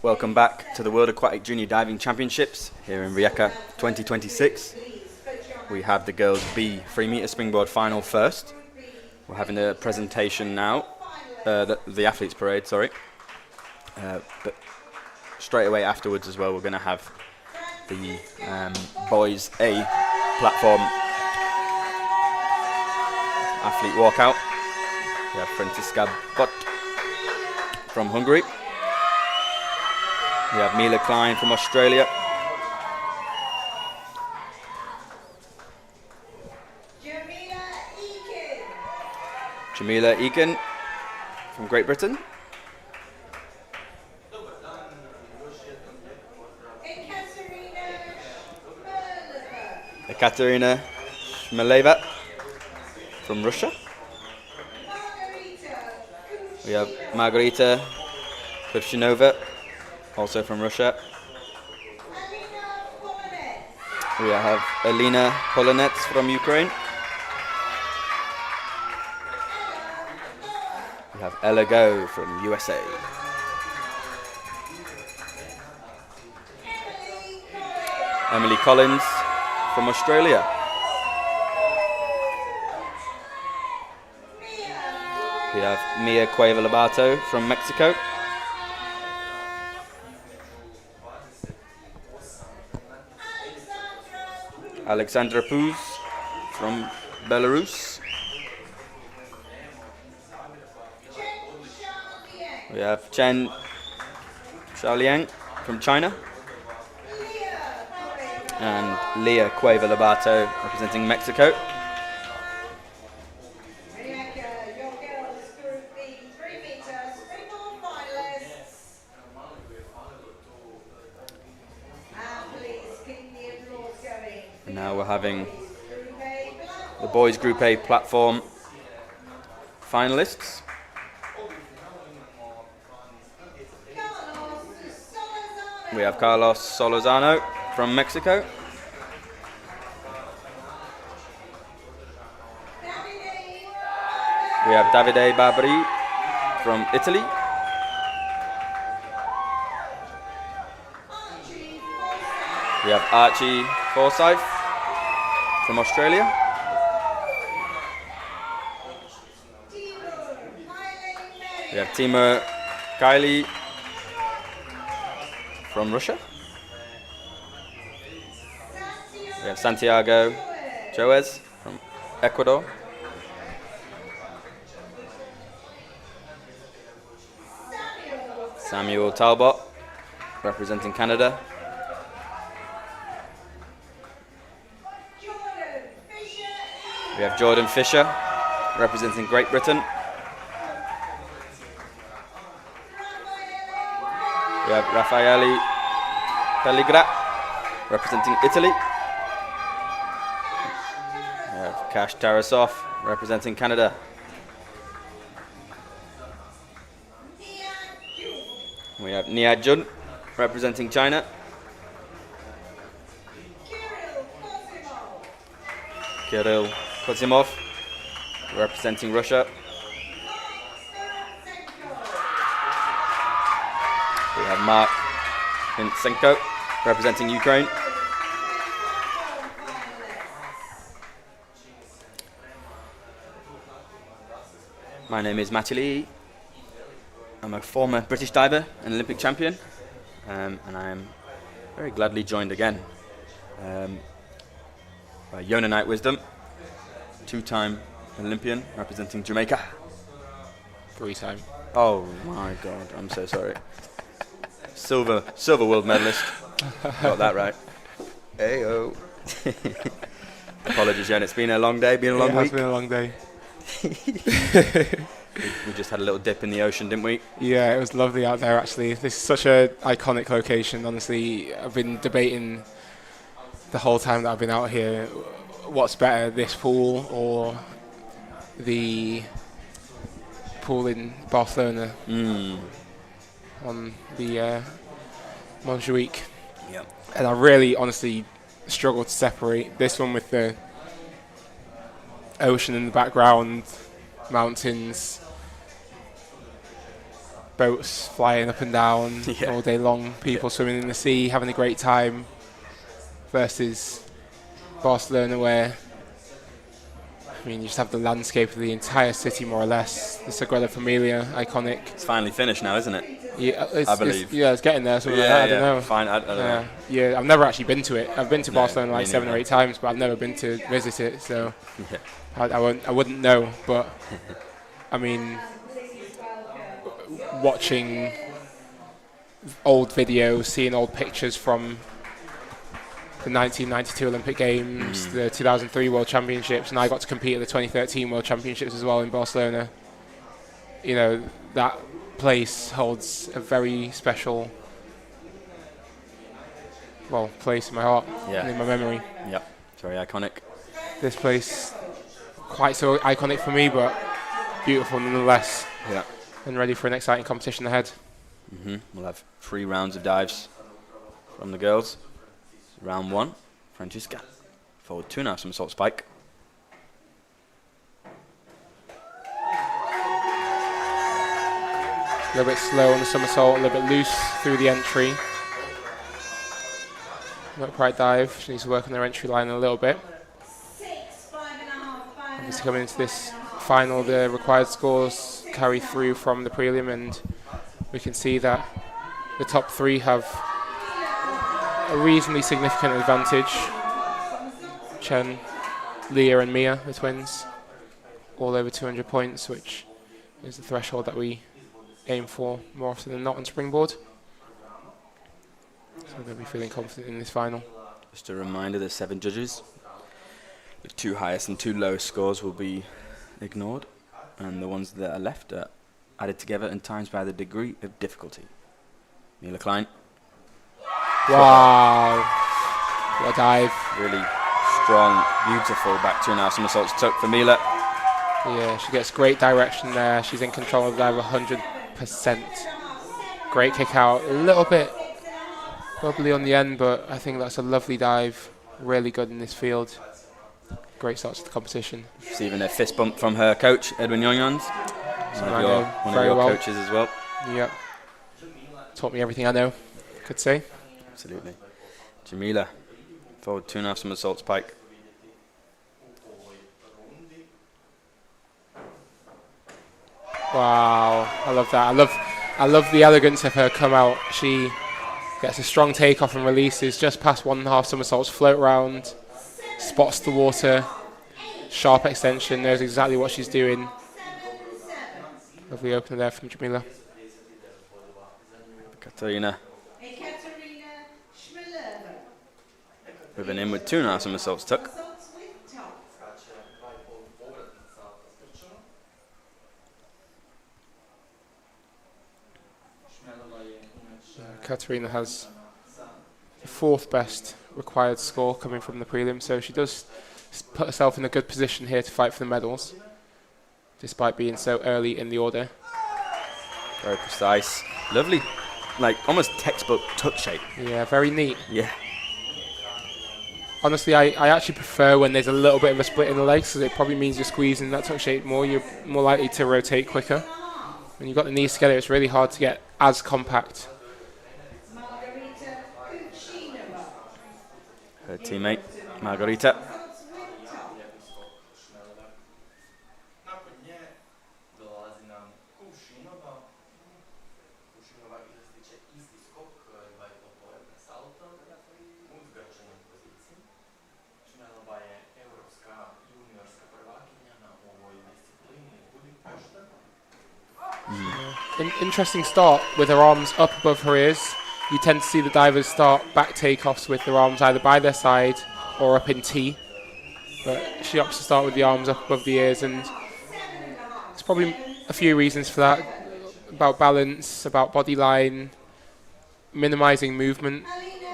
Welcome back to the World Aquatic Junior Diving Championships here in Rijeka 2026. We have the girls B 3 meter springboard final first. We're having a presentation now, the athletes parade, sorry. But straight away afterwards as well, we're going to have the boys A platform athlete walkout. We have Franziska Bott from Hungary. We have Mila Klein from Australia. Jamila Eakin from Great Britain. Ekaterina Shmeleva from Russia. We have Margarita Kuvshinova, also from Russia. We have Alina Polonets from Ukraine. We have Ella Go from USA. Emily Collins from Australia. We have Mia Cueva Lobato from Mexico. Alexandra Puz from Belarus. We have Chen Xiaoliang from China. And Leah Cueva Lobato representing Mexico. And now we're having the boys Group A platform finalists. We have Carlos Solozano from Mexico. We have Davide Barbari from Italy. We have Archie Forsyth from Australia. We have Timur Kylie from Russia. We have Santiago Joez from Ecuador. Samuel Talbot representing Canada. We have Jordan Fisher representing Great Britain. We have Raffaele Pelligra representing Italy. We have Kash Tarasov representing Canada. We have Nia Jun representing China. Kirill Kozimov representing Russia. We have Mark Vintsenko representing Ukraine. My name is Matty Lee. I'm a former British diver and Olympic champion, and I am very gladly joined again by Yona Knight Wisdom, two-time Olympian representing Jamaica. 3-time. Oh my God, I'm so sorry. Silver world medalist. Got that right. Ayo. Apologies, Yona. It's been a long day, been a long week. It's been a long day. We just had a little dip in the ocean, didn't we? Yeah, it was lovely out there actually. This is such an iconic location. Honestly, I've been debating the whole time that I've been out here, what's better, this pool or the pool in Barcelona on the Montjuic. Yep. And I really honestly struggled to separate this one with the ocean in the background, mountains. boats flying up and down Yeah. all day long, people swimming in the sea, having a great time, versus Barcelona where, I mean, you just have the landscape of the entire city more or less. The Sagrada Familia, iconic. It's finally finished now, isn't it? Yeah, I believe. It's getting there. Something like that. I don't know. Fine. I don't know. Yeah, I've never actually been to it. I've been to No, Barcelona like me 7 or neither. 8 times, but I've never been to visit it. So Yeah. I wouldn't know. But I mean, watching old videos, seeing old pictures from the 1992 Olympic Games, the 2003 World Championships, and I got to compete at the 2013 World Championships as well in Barcelona. You know, that place holds a very special, place in my heart and in my memory. Yep. It's very iconic. This place, quite so iconic for me, but beautiful nonetheless. Yeah. And ready for an exciting competition ahead. We'll have 3 rounds of dives from the girls. Round 1, Francesca. Forward 2.5 somersault spike. A little bit slow on the somersault, a little bit loose through the entry. Upright dive, she needs to work on her entry line a little bit. Obviously coming into this final, the required scores carry through from the prelim, and we can see that the top 3 have a reasonably significant advantage. Chen, Leah and Mia, the twins, all over 200 points, which is the threshold that we aim for more often than not on springboard. So we're going to be feeling confident in this final. Just a reminder, there's 7 judges. The 2 highest and 2 lowest scores will be ignored, and the ones that are left are added together and times by the degree of difficulty. Mila Klein. Wow. What a dive. Really strong, beautiful back 2.5 somersaults tuck for Mila. Yeah, she gets great direction there. She's in control of the dive 100%. Great kick out. A little bit bubbly on the end, but I think that's a lovely dive. Really good in this field. Great start to the competition. Receiving a fist bump from her coach, Edwin Yongyons. One of your coaches as well. Yep. Taught me everything I know, could say. Absolutely. Jamila, forward 2.5 somersault spike. Wow, I love that. I love the elegance of her come out. She gets a strong takeoff and releases just past 1.5 somersaults, float round, spots the water, sharp extension, knows exactly what she's doing. Lovely opener there from Jamila. Katarina. Moving in with 2.5 somersaults tuck. Katarina has the 4th best required score coming from the prelim, so she does put herself in a good position here to fight for the medals, despite being so early in the order. Very precise. Lovely, like almost textbook tuck shape. Yeah, very neat. Yeah. Honestly, I actually prefer when there's a little bit of a split in the legs, because it probably means you're squeezing that tuck shape more. You're more likely to rotate quicker. When you've got the knees together, it's really hard to get as compact. Her teammate, Margarita. An interesting start with her arms up above her ears. You tend to see the divers start back takeoffs with their arms either by their side or up in T. But she opts to start with the arms up above the ears, and there's probably a few reasons for that. About balance, about body line, minimizing movement.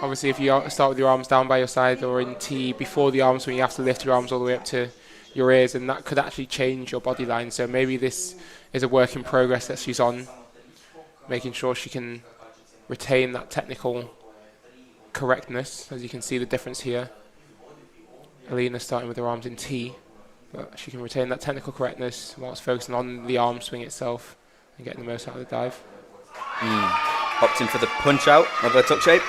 Obviously, if you start with your arms down by your side or in T before the arms, when you have to lift your arms all the way up to your ears, and that could actually change your body line. So maybe this is a work in progress that she's on, making sure she can retain that technical correctness. As you can see the difference here. Alina starting with her arms in T, but she can retain that technical correctness whilst focusing on the arm swing itself and getting the most out of the dive. Opting for the punch out of her tuck shape.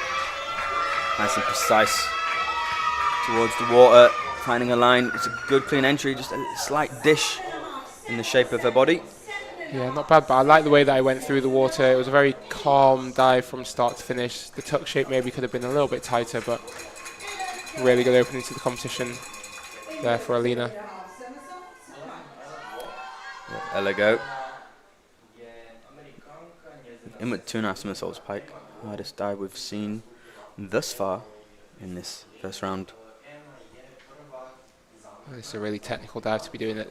Nice and precise towards the water, finding a line. It's a good clean entry, just a slight dish in the shape of her body. Yeah, not bad, but I like the way that I went through the water. It was a very calm dive from start to finish. The tuck shape maybe could have been a little bit tighter, but really good opening to the competition there for Alina. Ella go. Inward 2.5 somersaults pike. Hardest dive we've seen thus far in this first round. This is a really technical dive to be doing at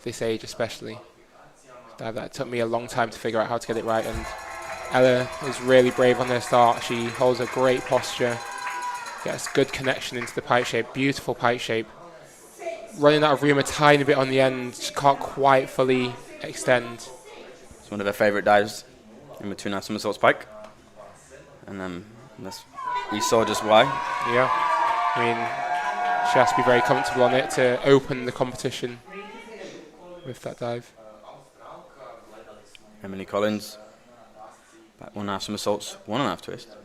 this age especially. A dive that took me a long time to figure out how to get it right, and Ella is really brave on her start. She holds a great posture, gets good connection into the pike shape, beautiful pike shape. Running out of room a tiny bit on the end, just can't quite fully extend. It's one of her favourite dives, in between our somersaults pike. And we saw just why. Yeah, I mean, she has to be very comfortable on it to open the competition with that dive. Emily Collins, back 1.5 somersaults, 1.5 twist.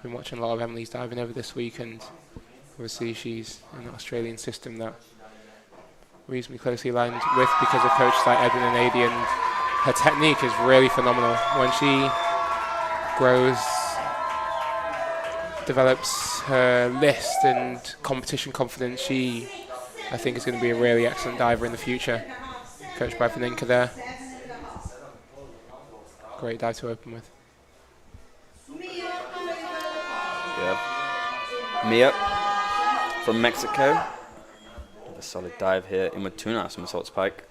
Been watching a lot of Emily's diving over this week, and obviously she's in the Australian system that reasonably closely aligned with because of coaches like Edwin and Adi, and her technique is really phenomenal. When she grows, develops her list and competition confidence, she, I think, is going to be a really excellent diver in the future. Coached by Vaninka there. Great dive to open with. Yeah. Mia from Mexico. A solid dive here, inward 2.5 somersaults pike.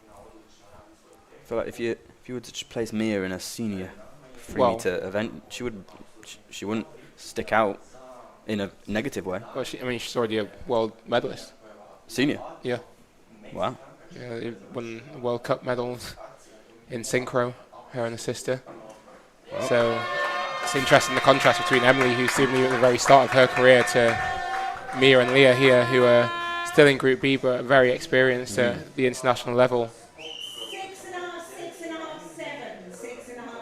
I feel like if you were to just place Mia in a senior free meter event, she wouldn't stick out in a negative way. Well, she's already a world medalist. Senior? Yeah. Wow. Yeah, they won World Cup medals in synchro, her and her sister. Wow. So it's interesting the contrast between Emily, who's seemingly at the very start of her career, to Mia and Leah here, who are still in Group B but very experienced at the international level.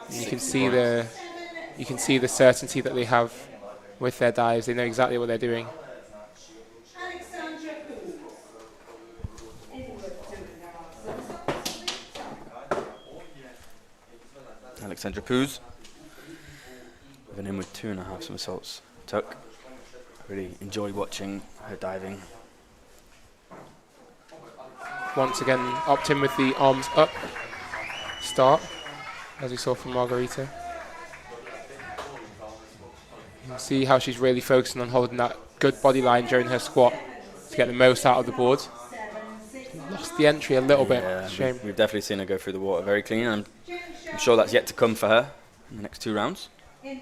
And you can see the certainty that they have with their dives. They know exactly what they're doing. Alexandra Poos with an inward 2.5 somersaults tuck. Really enjoy watching her diving. Once again, opt in with the arms up start, as we saw from Margarita. You can see how she's really focusing on holding that good body line during her squat to get the most out of the board. Lost the entry a little bit. Shame. We've definitely seen her go through the water very clean, and I'm sure that's yet to come for her in the next 2 rounds. Yeah,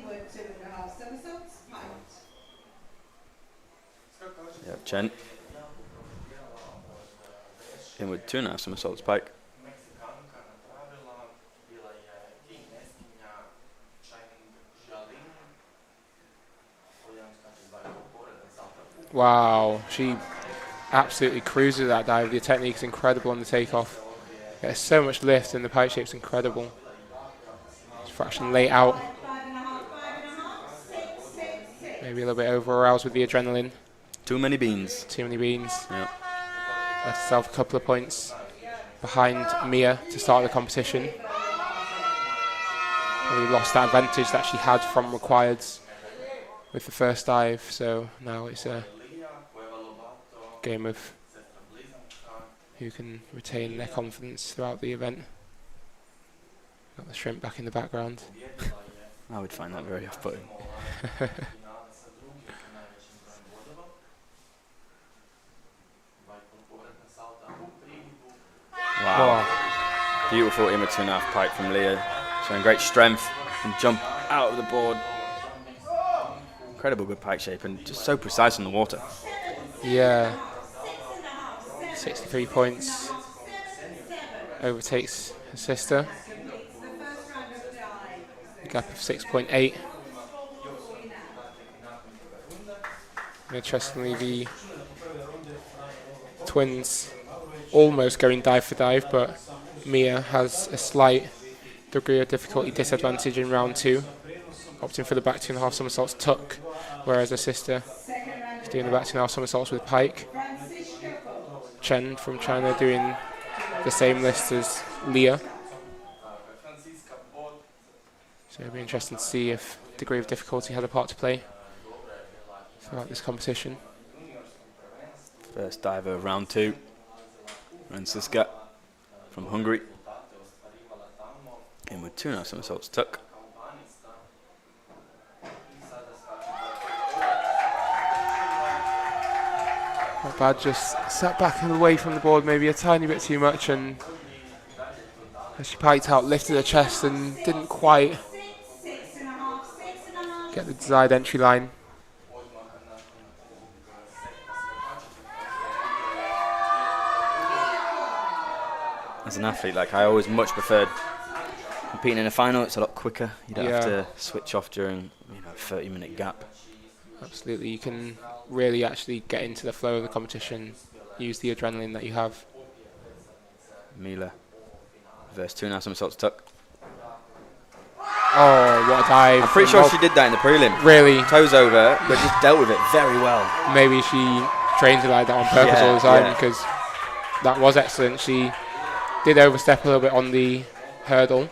Chen. Inward 2.5 somersaults pike. Wow, she absolutely cruises that dive. The technique's incredible on the takeoff. There's so much lift, and the pike shape's incredible. It's fraction late out. Maybe a little bit over-aroused with the adrenaline. Too many beans. Too many beans. Yeah. Left herself a couple of points behind Mia to start the competition. Really lost that advantage that she had from requireds with the first dive, so now it's a game of who can retain their confidence throughout the event. Got the shrimp back in the background. I would find that very off-putting. Wow. Beautiful inward 2.5 pike from Leah, showing great strength and jump out of the board. Incredible good pike shape and just so precise in the water. Yeah. 63 points. Overtakes her sister. A gap of 6.8. Interestingly, the twins almost going dive for dive, but Mia has a slight degree of difficulty disadvantage in round 2, opting for the back 2.5 somersaults tuck, whereas her sister is doing the back 2.5 somersaults with pike. Chen from China doing the same list as Leah. So it'll be interesting to see if degree of difficulty had a part to play throughout this competition. First diver of round 2, Franziska from Hungary. In with 2.5 somersaults tuck. Not bad, just sat back and away from the board maybe a tiny bit too much, and as she piked out, lifted her chest and didn't quite get the desired entry line. As an athlete, like, I always much preferred competing in a final. It's a lot quicker. You don't have to switch off during, you know, a 30-minute gap. Absolutely, you can really actually get into the flow of the competition, use the adrenaline that you have. Mila versus 2.5 somersaults tuck. Oh, what a dive. I'm pretty sure she did that in the prelim. Really? Toes over, but just dealt with it very well. Maybe she trains it like that on purpose all the time, because that was excellent. She did overstep a little bit on the hurdle.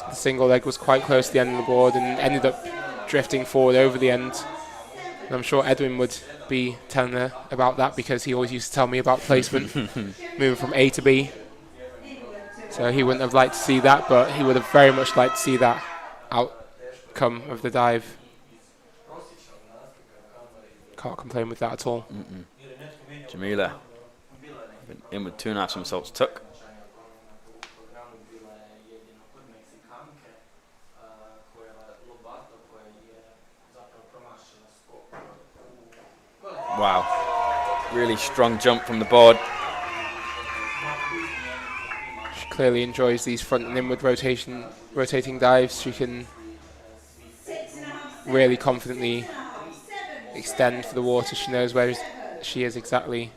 The single leg was quite close to the end of the board and ended up drifting forward over the end. And I'm sure Edwin would be telling her about that, because he always used to tell me about placement, moving from A to B. So he wouldn't have liked to see that, but he would have very much liked to see that outcome of the dive. Can't complain with that at all. Jamila in with 2.5 somersaults tuck. Wow, really strong jump from the board. She clearly enjoys these front and inward rotating dives. She can really confidently extend for the water. She knows where she is exactly.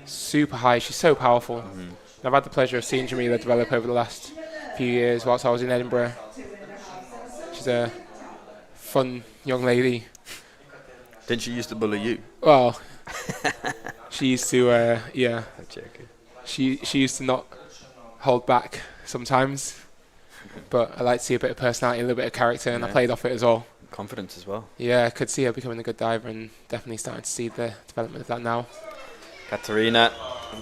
Super high. She's so powerful. I've had the pleasure of seeing Jamila develop over the last few years whilst I was in Edinburgh. She's a fun young lady. Didn't she used to bully you? Well, she used to, I'm joking. She used to not hold back sometimes, but I like to see a bit of personality, a little bit of character, and I played off it as well. Confidence as well. Yeah, I could see her becoming a good diver, and definitely starting to see the development of that now. Katarina,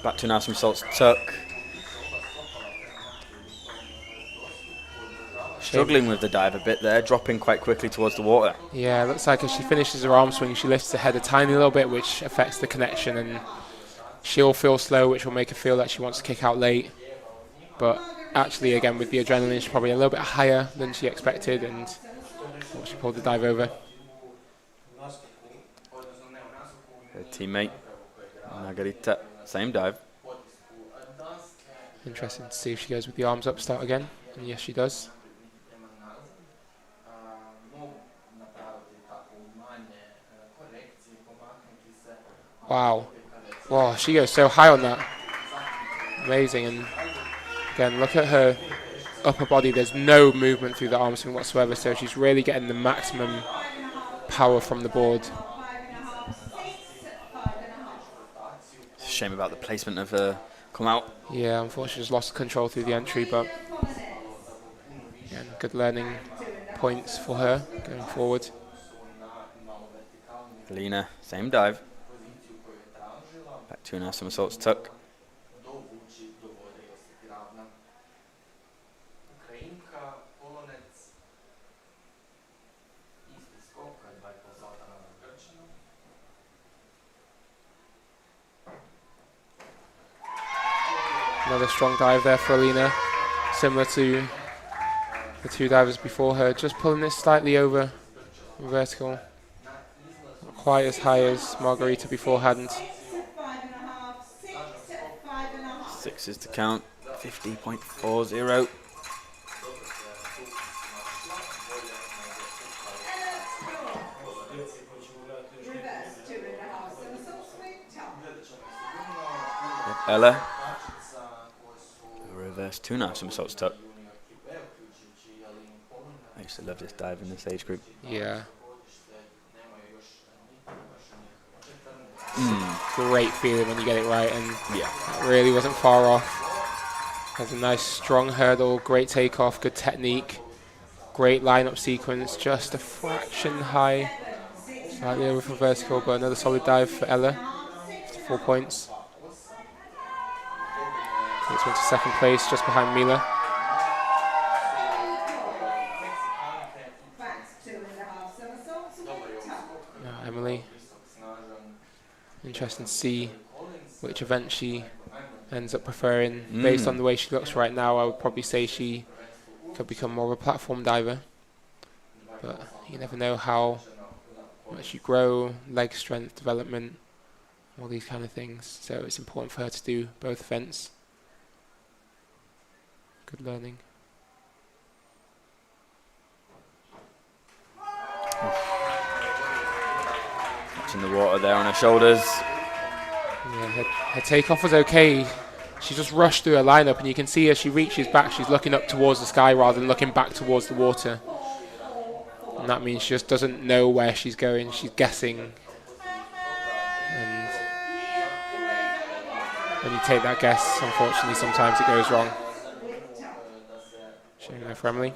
back to 2.5 somersaults tuck. Struggling with the dive a bit there, dropping quite quickly towards the water. Yeah, it looks like as she finishes her arm swing, she lifts her head a tiny little bit, which affects the connection, and she'll feel slow, which will make her feel that she wants to kick out late. But actually, again, with the adrenaline, she's probably a little bit higher than she expected, and she pulled the dive over. Her teammate, Margarita, same dive. Interesting to see if she goes with the arms up start again, and yes, she does. Wow. Wow, she goes so high on that. Amazing. And again, look at her upper body. There's no movement through the arm swing whatsoever, so she's really getting the maximum power from the board. It's a shame about the placement of her come out. Yeah, unfortunately just lost control through the entry, but again, good learning points for her going forward. Lena, same dive. Back 2.5 somersaults tuck. Another strong dive there for Alina, similar to the two divers before her, just pulling it slightly over vertical. Not quite as high as Margarita beforehand. 6 is to count, 50.40. Ella. Reverse 2.5 somersaults tuck. I used to love this dive in this age group. Yeah. Great feeling when you get it right, and Yeah. that really wasn't far off. Has a nice strong hurdle, great takeoff, good technique, great lineup sequence, just a fraction high, slightly over for vertical, but another solid dive for Ella, 4 points. Takes her into second place, just behind Mila. Now Emily. Interesting to see which event she ends up preferring. Based on the way she looks right now, I would probably say she could become more of a platform diver. But you never know how much you grow, leg strength development, all these kind of things. So it's important for her to do both events. Good learning. Touching the water there on her shoulders. Yeah, her takeoff was okay. She just rushed through her lineup, and you can see as she reaches back, she's looking up towards the sky rather than looking back towards the water. And that means she just doesn't know where she's going. She's guessing. And when you take that guess, unfortunately, sometimes it goes wrong. Showing there for Emily.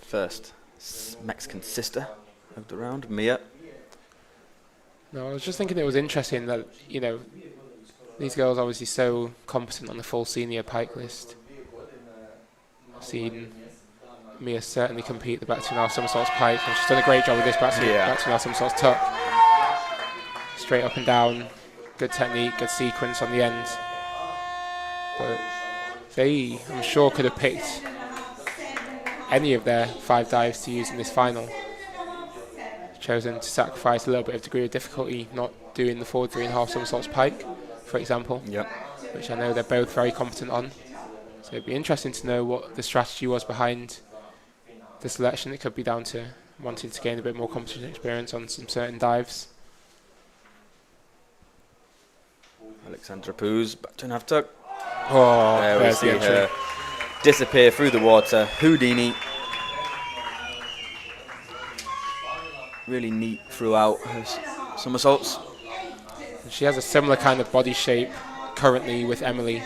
First Mexican sister of the round, Mia. No, I was just thinking it was interesting that, you know, these girls are obviously so competent on the full senior pike list. I've seen Mia certainly compete the back 2.5 somersaults pike, and she's done a great job with this back 2.5 somersaults tuck. Straight up and down, good technique, good sequence on the end. But they, I'm sure, could have picked any of their 5 dives to use in this final. Chosen to sacrifice a little bit of degree of difficulty, not doing the forward 3.5 somersaults pike, for example, which I know they're both very competent on. So it'd be interesting to know what the strategy was behind the selection. It could be down to wanting to gain a bit more competition experience on some certain dives. Alexandra Poos, back 2.5 tuck. Oh, There we there's see the entry. her disappear through the water. Houdini. Really neat throughout her somersaults. She has a similar kind of body shape currently with Emily,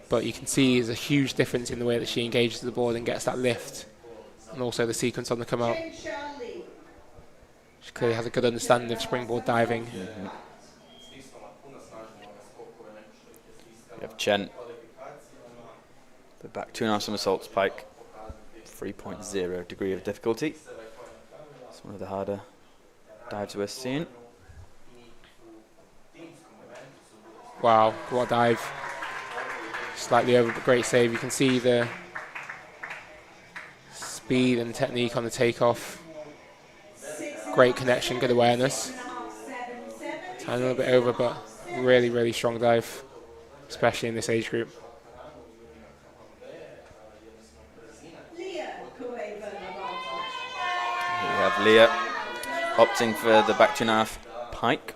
but you can see there's a huge difference in the way that she engages the board and gets that lift, and also the sequence on the come out. She clearly has a good understanding of springboard diving. We have Chen. The back 2.5 somersaults pike. 3.0 degree of difficulty. It's one of the harder dives we're seeing. Wow, what a dive. Slightly over, but great save. You can see the speed and technique on the takeoff. Great connection, good awareness. A little bit over, but really, really strong dive, especially in this age group. We have Leah opting for the back 2.5 pike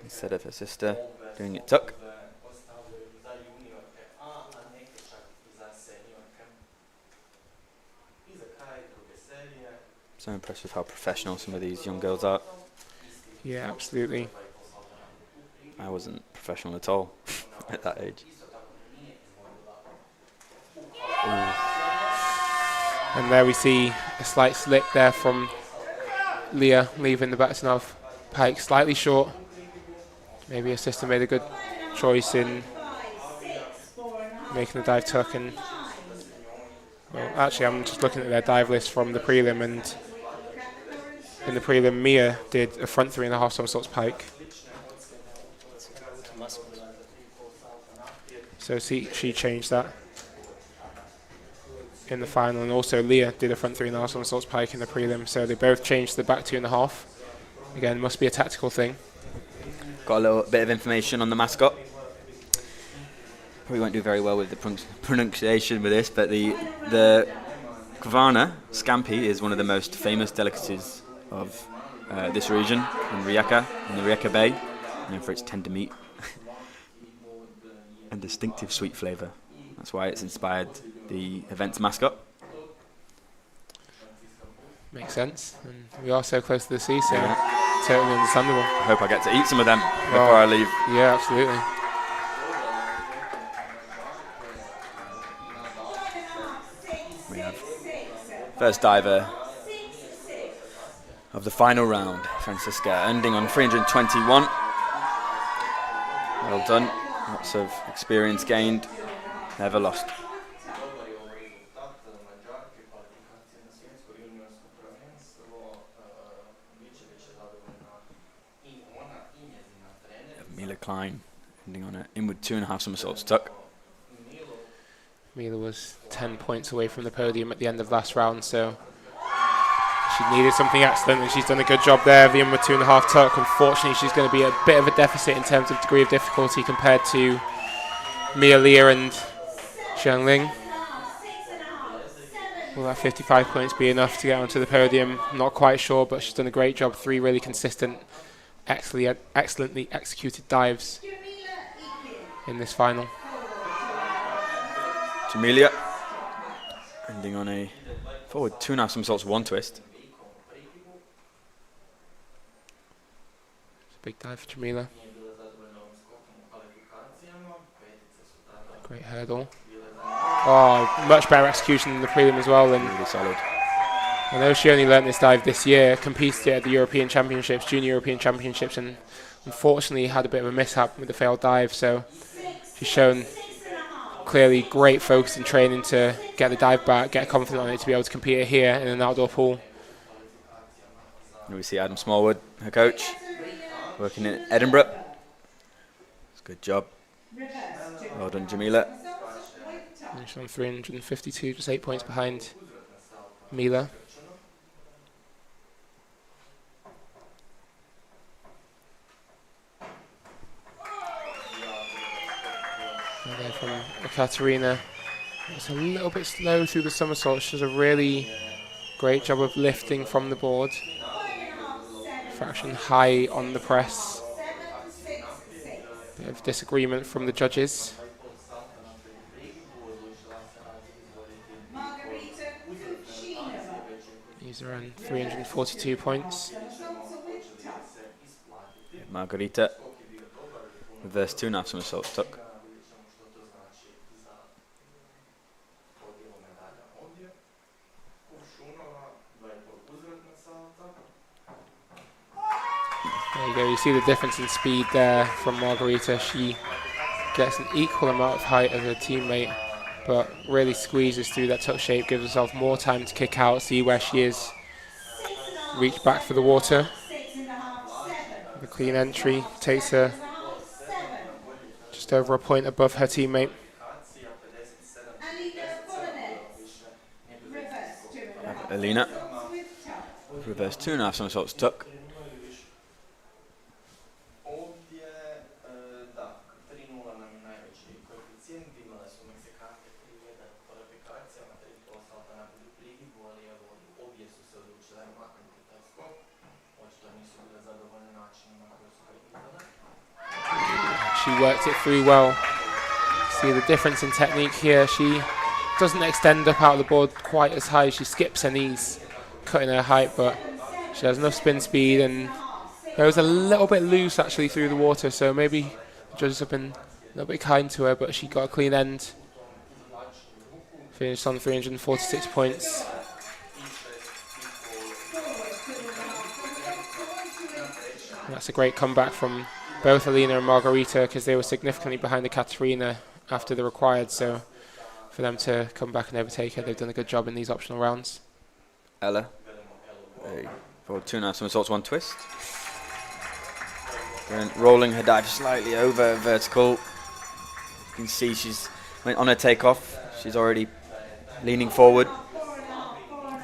instead of her sister doing it tuck. So impressed with how professional some of these young girls are. Yeah, absolutely. I wasn't professional at all at that age. And there we see a slight slip there from Leah, leaving the back 2.5 pike slightly short. Maybe her sister made a good choice in making the dive tuck. And well, actually, I'm just looking at their dive list from the prelim, and in the prelim, Mia did a front 3.5 somersaults pike. So she changed that in the final, and also Leah did a front 3.5 somersaults pike in the prelim. So they both changed the back 2.5. Again, must be a tactical thing. Got a little bit of information on the mascot. Probably won't do very well with the pronunciation with this, but the Kvarna scampi is one of the most famous delicacies of this region in Rijeka, in the Rijeka Bay, known for its tender meat and distinctive sweet flavour. That's why it's inspired the event's mascot. Makes sense. And we are so close to the sea, so totally understandable. I hope I get to eat some of them before I leave. Yeah, absolutely. We have first diver of the final round, Francisca, ending on 321. Well done. Lots of experience gained. Never lost. Mila Klein, ending on an inward 2.5 somersaults tuck. Mila was 10 points away from the podium at the end of last round, so she needed something excellent, and she's done a good job there. The inward 2.5 tuck. Unfortunately, she's going to be a bit of a deficit in terms of degree of difficulty compared to Mia Lear and Xiang Ling. Will that 55 points be enough to get onto the podium? Not quite sure, but she's done a great job. 3 really consistent, excellently executed dives in this final. Jamilia, ending on a forward 2.5 somersaults 1 twist. Big dive for Jamila. Great hurdle. Oh, much better execution than the prelim as well. And really solid. I know she only learnt this dive this year, competed at the European Championships, Junior European Championships, and unfortunately had a bit of a mishap with the failed dive. So she's shown clearly great focus in training to get the dive back, get confident on it to be able to compete here in an outdoor pool. And we see Adam Smallwood, her coach, working in Edinburgh. It's a good job. Well done, Jamila. She's on 352, just 8 points behind Mila. And then from Ekaterina, it's a little bit slow through the somersault. She does a really great job of lifting from the board. Fraction high on the press. Bit of disagreement from the judges. These are on 342 points. Margarita, reverse 2.5 somersaults tuck. There you go, you see the difference in speed there from Margarita. She gets an equal amount of height as her teammate, but really squeezes through that tuck shape, gives herself more time to kick out, see where she is, reach back for the water. The clean entry takes her just over a point above her teammate. Alina, reverse 2.5 somersaults tuck. She worked it through well. See the difference in technique here. She doesn't extend up out of the board quite as high. She skips her knees, cutting her height, but she has enough spin speed and goes a little bit loose actually through the water, so maybe the judges have been a little bit kind to her, but she got a clean end. Finished on 346 points. And that's a great comeback from both Alina and Margarita, because they were significantly behind the Katerina after the required, so for them to come back and overtake her, they've done a good job in these optional rounds. Ella, forward 2.5 somersaults 1 twist. And rolling her dive slightly over vertical. You can see she's on her takeoff. She's already leaning forward.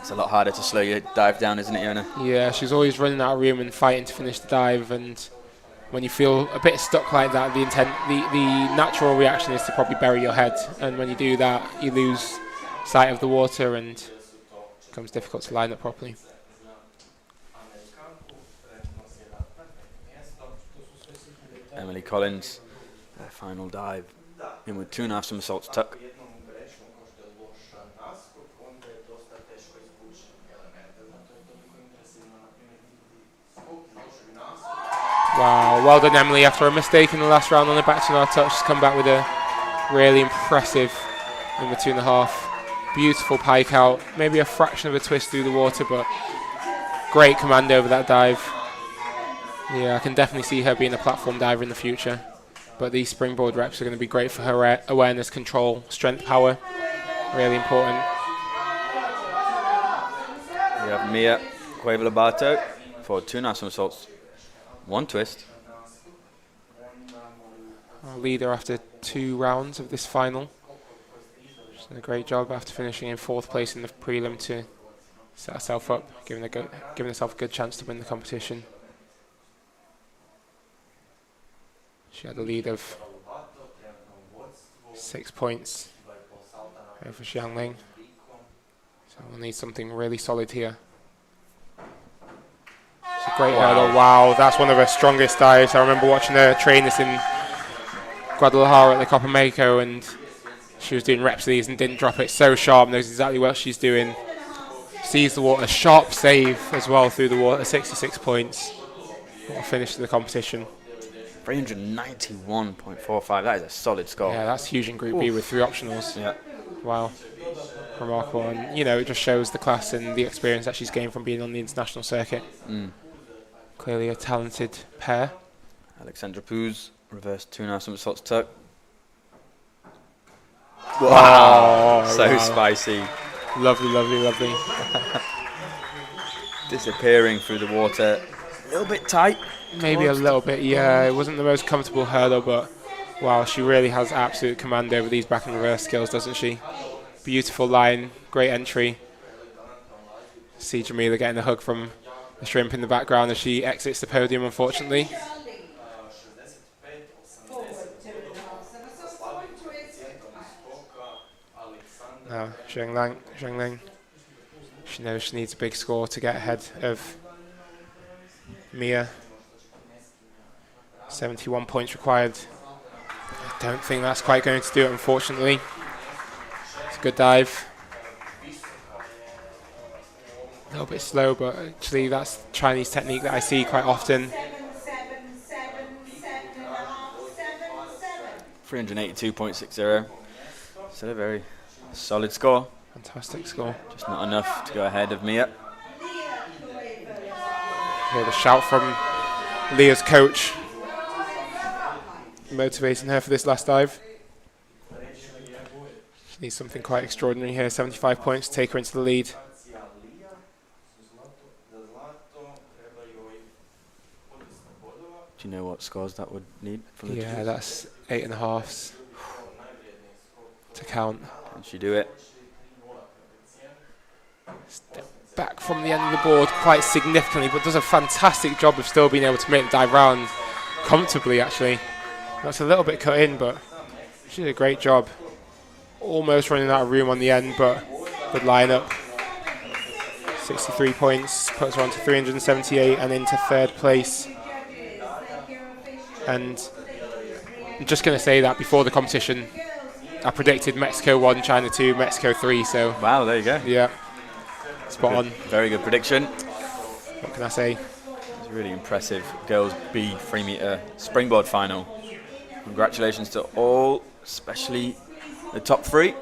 It's a lot harder to slow your dive down, isn't it, Yona? Yeah, she's always running out of room and fighting to finish the dive, and when you feel a bit stuck like that, the natural reaction is to probably bury your head, and when you do that, you lose sight of the water and it becomes difficult to line up properly. Emily Collins. Their final dive in with 2.5 somersaults tuck. Wow, well done Emily. After a mistake in the last round on the back to our touch, she's come back with a really impressive in the 2.5. Beautiful pike out, maybe a fraction of a twist through the water, but great command over that dive. Yeah, I can definitely see her being a platform diver in the future. But these springboard reps are going to be great for her awareness, control, strength, power. Really important. We have Mia Cueva-Lobato for 2.5 somersaults, 1 twist. Our leader after 2 rounds of this final. She's done a great job after finishing in 4th place in the prelim to set herself up, giving herself a good chance to win the competition. She had a lead of 6 points over Xiangling. So we'll need something really solid here. It's a great hurdle. Wow, that's one of her strongest dives. I remember watching her train this in Guadalajara at the Copa Mexico, and she was doing reps of these and didn't drop it. So sharp, knows exactly what she's doing. Sees the water, sharp save as well through the water, 66 points. What a finish to the competition. 391.45, that is a solid score. Yeah, that's huge in Group B with 3 optionals. Yeah. Wow, remarkable. And, you know, it just shows the class and the experience that she's gained from being on the international circuit. Clearly a talented pair. Alexandra Puz, reverse 2.5 somersaults tuck. Wow, so spicy. Lovely, lovely, lovely. Disappearing through the water. A little bit tight. Maybe a little bit, yeah. It wasn't the most comfortable hurdle, but wow, she really has absolute command over these back and reverse skills, doesn't she? Beautiful line, great entry. See Jamila getting a hug from the shrimp in the background as she exits the podium, unfortunately. Now, Zhengling. She knows she needs a big score to get ahead of Mia. 71 points required. I don't think that's quite going to do it, unfortunately. It's a good dive. A little bit slow, but actually that's Chinese technique that I see quite often. 382.60. Still a very solid score. Fantastic score. Just not enough to go ahead of Mia. Hear the shout from Leah's coach, motivating her for this last dive. She needs something quite extraordinary here. 75 points to take her into the lead. Do you know what scores that would need from the Yeah, that's 8.5s to count. Can she do it? Step back from the end of the board quite significantly, but does a fantastic job of still being able to make the dive round comfortably, actually. That's a little bit cut in, but she did a great job. Almost running out of room on the end, but good lineup. 63 points, puts her on to 378 and into 3rd place. And I'm just going to say that before the competition, I predicted Mexico 1, China 2, Mexico 3, so... Wow, there you go. Yeah, spot on. Very good prediction. What can I say? It's really impressive. Girls B 3-meter springboard final. Congratulations to all, especially the top 3.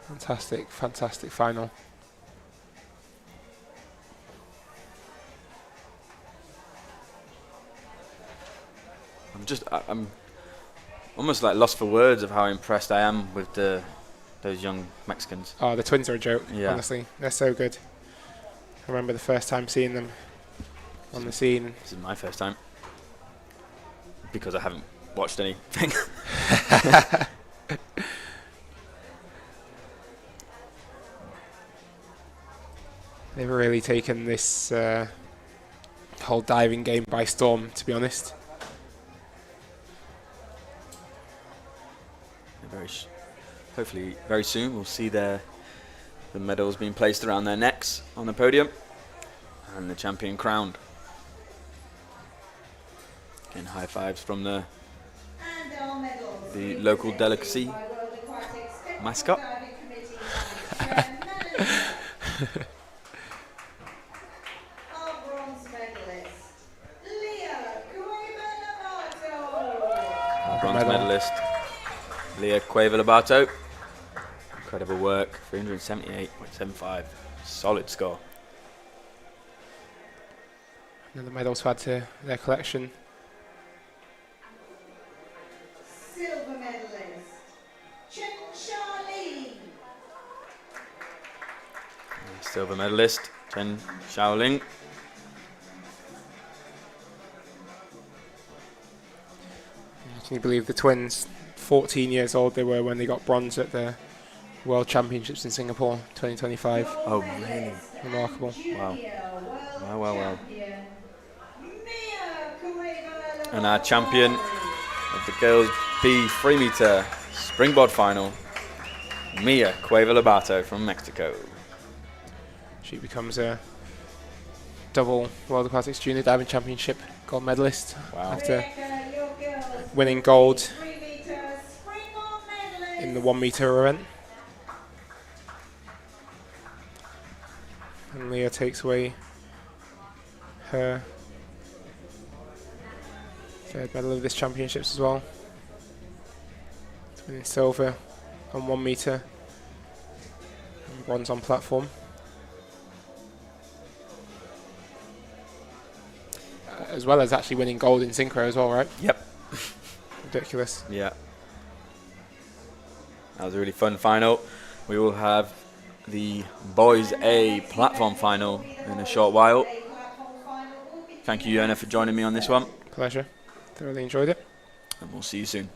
Fantastic, fantastic final. I'm almost like lost for words of how impressed I am with those young Mexicans. Oh, the twins are a joke, Yeah. honestly. They're so good. I remember the first time seeing them on the scene. This is my first time because I haven't watched anything. They've really taken this whole diving game by storm, to be honest. Hopefully very soon we'll see their The medals being placed around their necks on the podium, and the champion crowned. Again, high fives from the local delicacy mascot. Our bronze medalist, Leah Cueva-Lobato. Incredible work, 378.75. Solid score. Another medal to add to their collection. Silver medalist, Chen Xiaoling. Silver medalist, Chen Xiaoling. Can you believe the twins, 14 years old they were when they got bronze at the World Championships in Singapore 2025. Oh, really? Remarkable. Wow. Wow. And our champion of the girls B 3 meter springboard final, Mia Cueva-Lobato from Mexico. She becomes a double World Aquatics Junior Diving Championship gold medalist after winning gold in the 1 meter event. And Leah takes away her third medal of this championships as well. Winning silver on 1 meter and bronze on platform. As well as actually winning gold in synchro as well, right? Yep. Ridiculous. Yeah. That was a really fun final. We will have the boys A platform final in a short while. Thank you, Yona, for joining me on this one. Pleasure. Thoroughly enjoyed it. And we'll see you soon.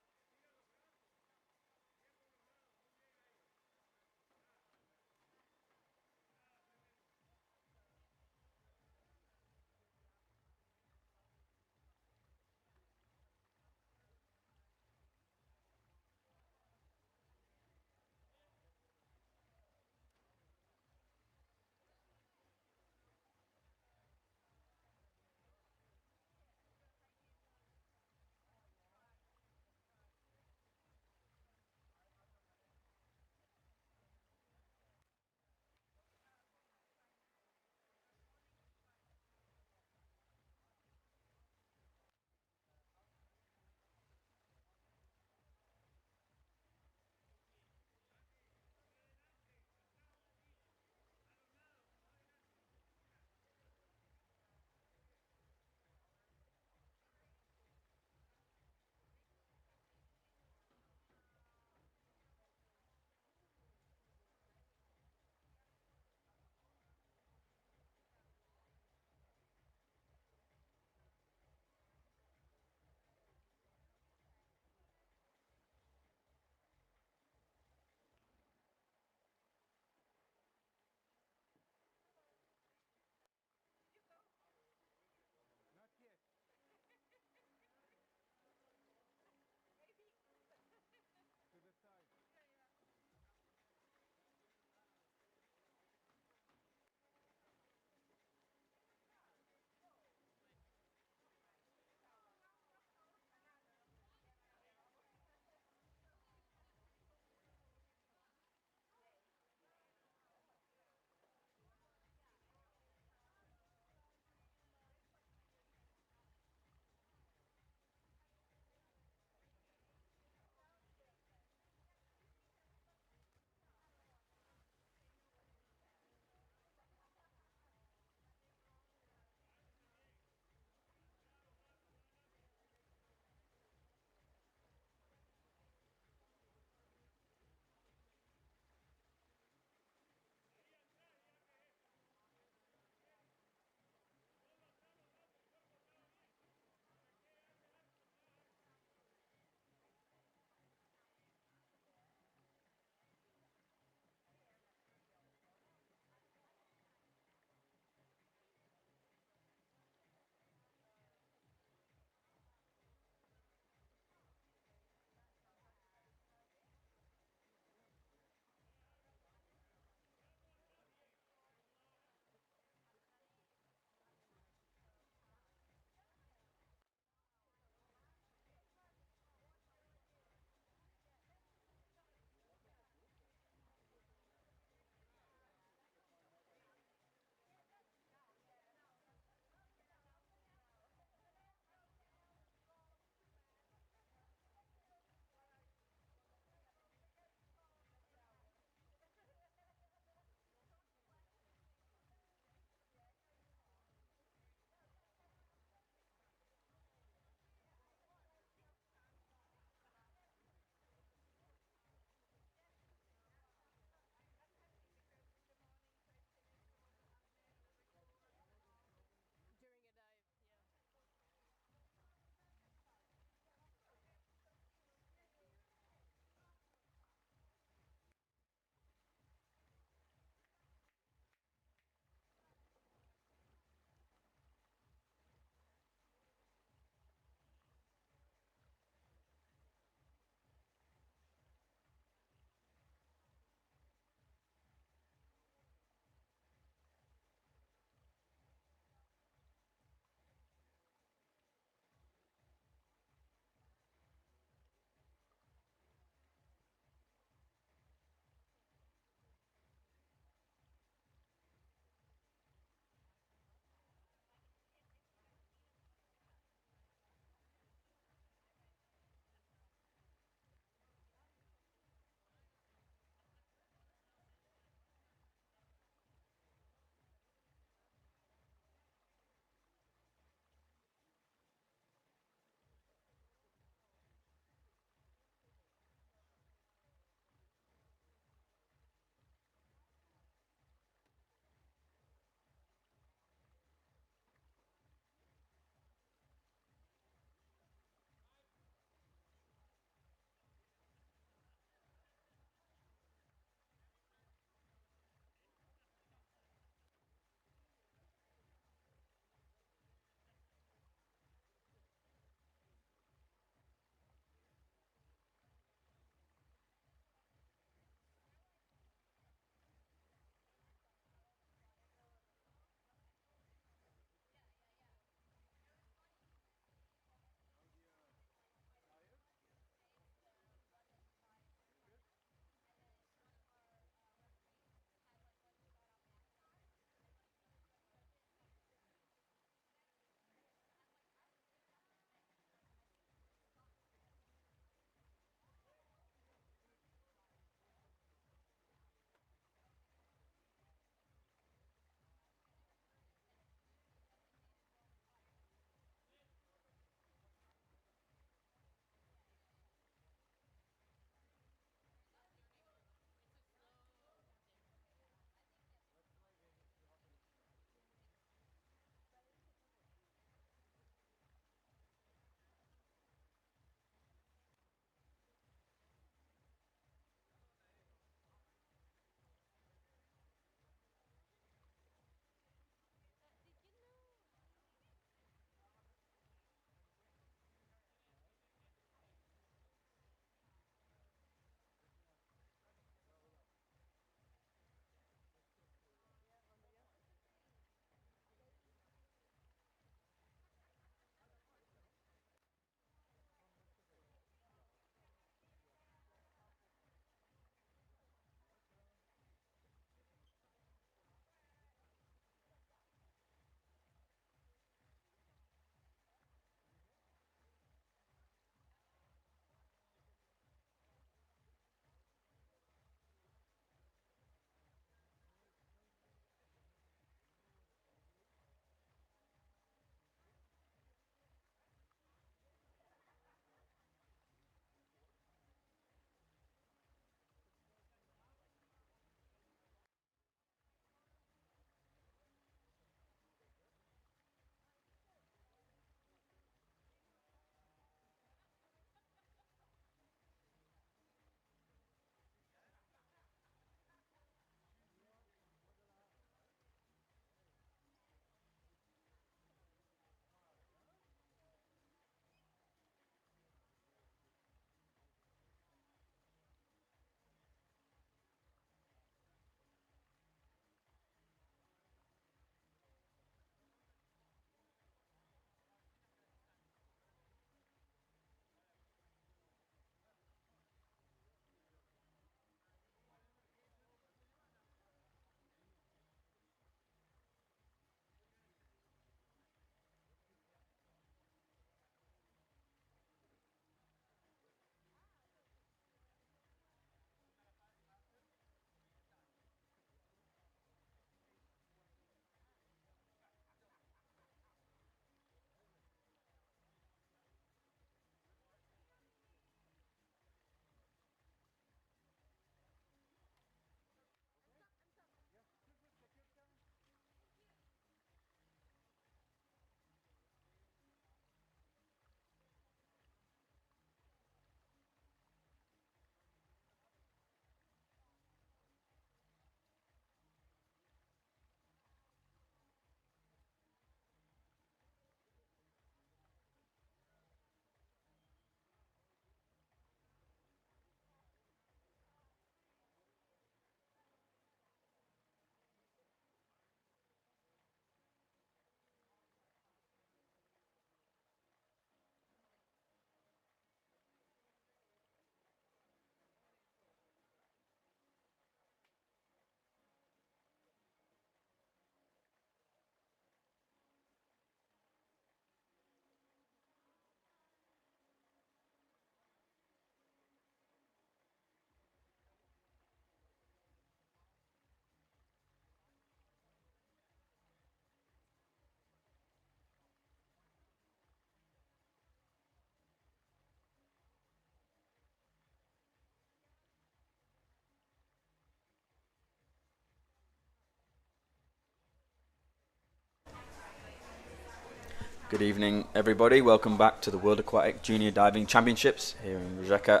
Good evening, everybody. Welcome back to the World Aquatic Junior Diving Championships here in Rijeka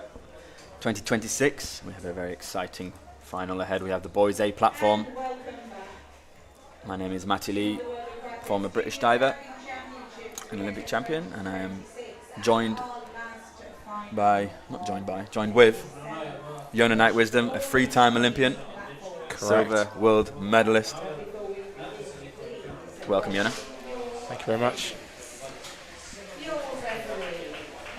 2026. We have a very exciting final ahead. We have the boys A platform. My name is Matty Lee, former British diver, an Olympic champion, and I am joined with Yona Knight Wisdom, a three-time Olympian, silver world medalist. Welcome, Yona. Thank you very much.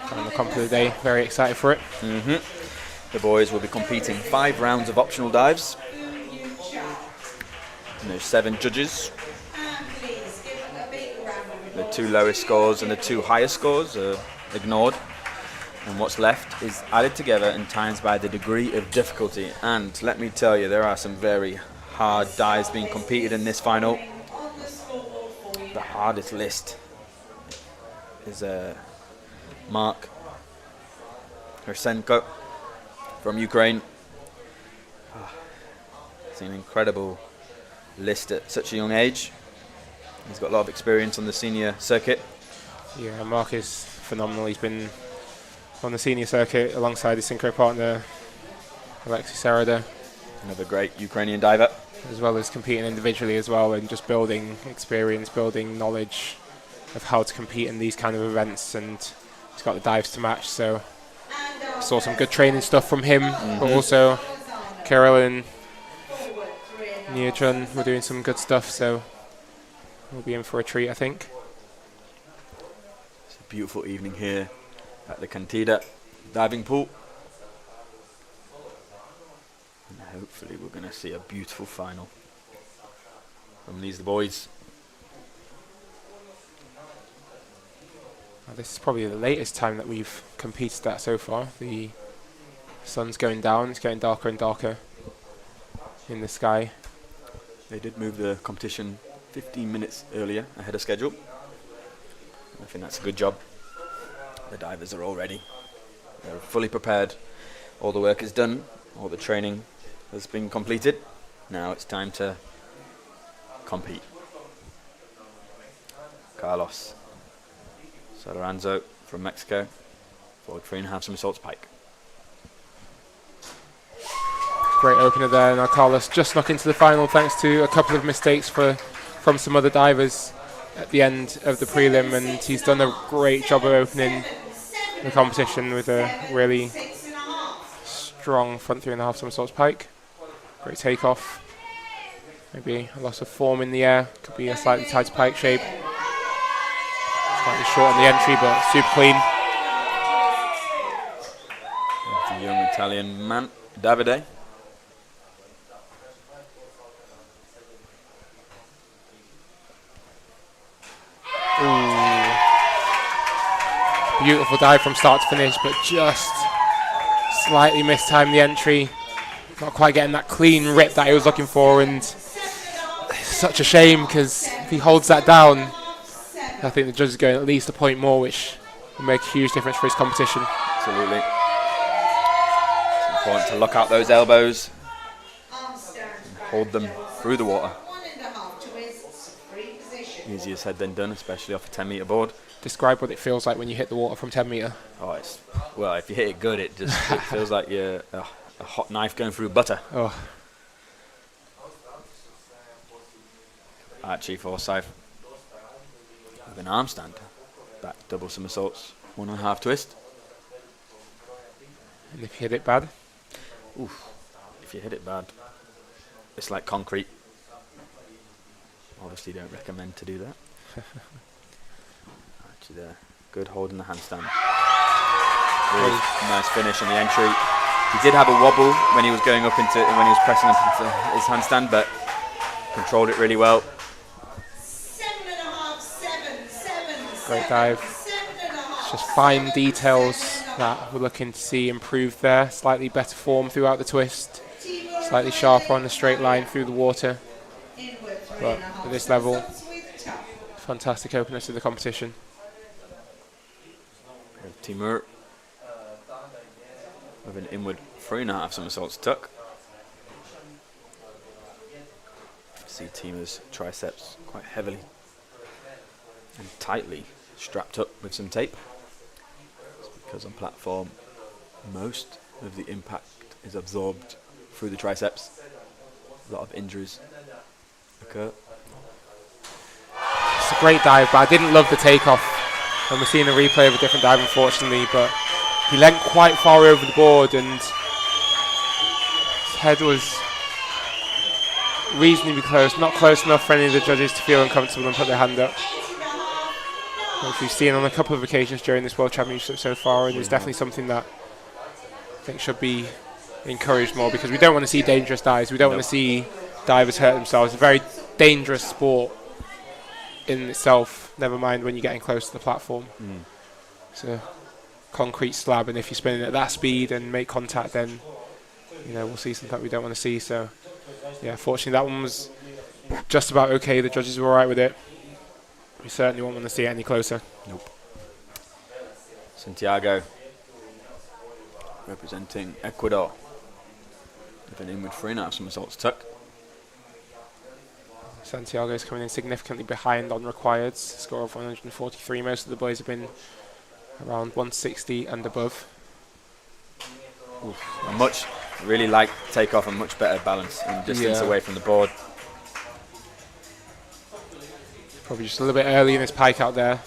Final comp of the day, very excited for it. The boys will be competing 5 rounds of optional dives. And there's 7 judges. The 2 lowest scores and the 2 highest scores are ignored. And what's left is added together and times by the degree of difficulty. And let me tell you, there are some very hard dives being competed in this final. The hardest list is Mark Hersenko from Ukraine. It's an incredible list at such a young age. He's got a lot of experience on the senior circuit. Yeah, Mark is phenomenal. He's been on the senior circuit alongside his synchro partner, Alexei Sarada. Another great Ukrainian diver. As well as competing individually as well, and just building experience, building knowledge of how to compete in these kind of events, and he's got the dives to match. So saw some good training stuff from him, but also Kirill and Neochun were doing some good stuff, so we'll be in for a treat, I think. It's a beautiful evening here at the Cantida diving pool. And hopefully we're going to see a beautiful final from these boys. Well, this is probably the latest time that we've competed at so far. The sun's going down, it's getting darker and darker in the sky. They did move the competition 15 minutes earlier ahead of schedule. I think that's a good job. The divers are all ready. They're fully prepared. All the work is done. All the training has been completed. Now it's time to compete. Carlos Soloranzo from Mexico for 3.5 somersaults pike. Great opener there. Now Carlos just snuck into the final thanks to a couple of mistakes from some other divers at the end of the prelim, and he's done a great job of opening the competition with a really strong front 3.5 somersaults pike. Great takeoff. Maybe a loss of form in the air. Could be a slightly tighter pike shape. Slightly short on the entry, but super clean. The young Italian man, Davide. Ooh. Beautiful dive from start to finish, but just slightly mistimed the entry. Not quite getting that clean rip that he was looking for, and it's such a shame because if he holds that down, I think the judge is going at least a point more, which will make a huge difference for his competition. Absolutely. It's important to lock out those elbows and hold them through the water. Easier said than done, especially off a 10-meter board. Describe what it feels like when you hit the water from 10 meter. Oh, well, if you hit it good, it feels like you're a hot knife going through butter. Oh. Archie Forsyth with an arm stand. Back double somersaults, 1.5 twist. And if you hit it bad? Oof. If you hit it bad, it's like concrete. Obviously don't recommend to do that. Archie there. Good hold in the handstand. Really nice finish on the entry. He did have a wobble when he was going up when he was pressing up into his handstand, but controlled it really well. 7.5, 7. Great dive. It's just fine details that we're looking to see improved there. Slightly better form throughout the twist. Slightly sharper on the straight line through the water. But at this level, fantastic opener to the competition. Timur with an inward 3.5 somersaults tuck. See Timur's triceps quite heavily and tightly strapped up with some tape. It's because on platform, most of the impact is absorbed through the triceps. A lot of injuries occur. It's a great dive, but I didn't love the takeoff. And we're seeing a replay of a different dive, unfortunately, but he leant quite far over the board and his head was reasonably close, not close enough for any of the judges to feel uncomfortable and put their hand up. Which we've seen on a couple of occasions during this World Championship so far, and it's definitely something that I think should be encouraged more, because we don't want to see dangerous dives. We don't want to see divers hurt themselves. It's a very dangerous sport in itself, never mind when you're getting close to the platform. It's a concrete slab, and if you're spinning at that speed and make contact, then we'll see something we don't want to see. So yeah, fortunately that one was just about okay. The judges were alright with it. We certainly won't want to see it any closer. Nope. Santiago, representing Ecuador, with an inward 3.5 somersaults tuck. Santiago is coming in significantly behind on requireds. Score of 143. Most of the boys have been around 160 and above. Really light takeoff and much better balance and distance away from the board. Probably just a little bit early in his pike out there.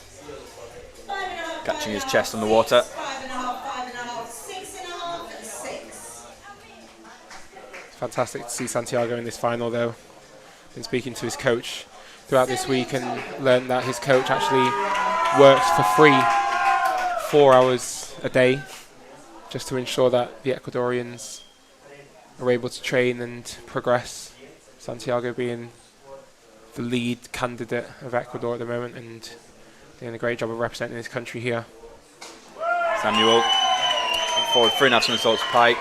Catching his chest on the water. 5.5, 6.5, and 6. It's fantastic to see Santiago in this final, though. Been speaking to his coach throughout this week and learned that his coach actually works for free 4 hours a day just to ensure that the Ecuadorians are able to train and progress. Santiago being the lead candidate of Ecuador at the moment and doing a great job of representing his country here. Samuel, forward 3.5 somersaults pike.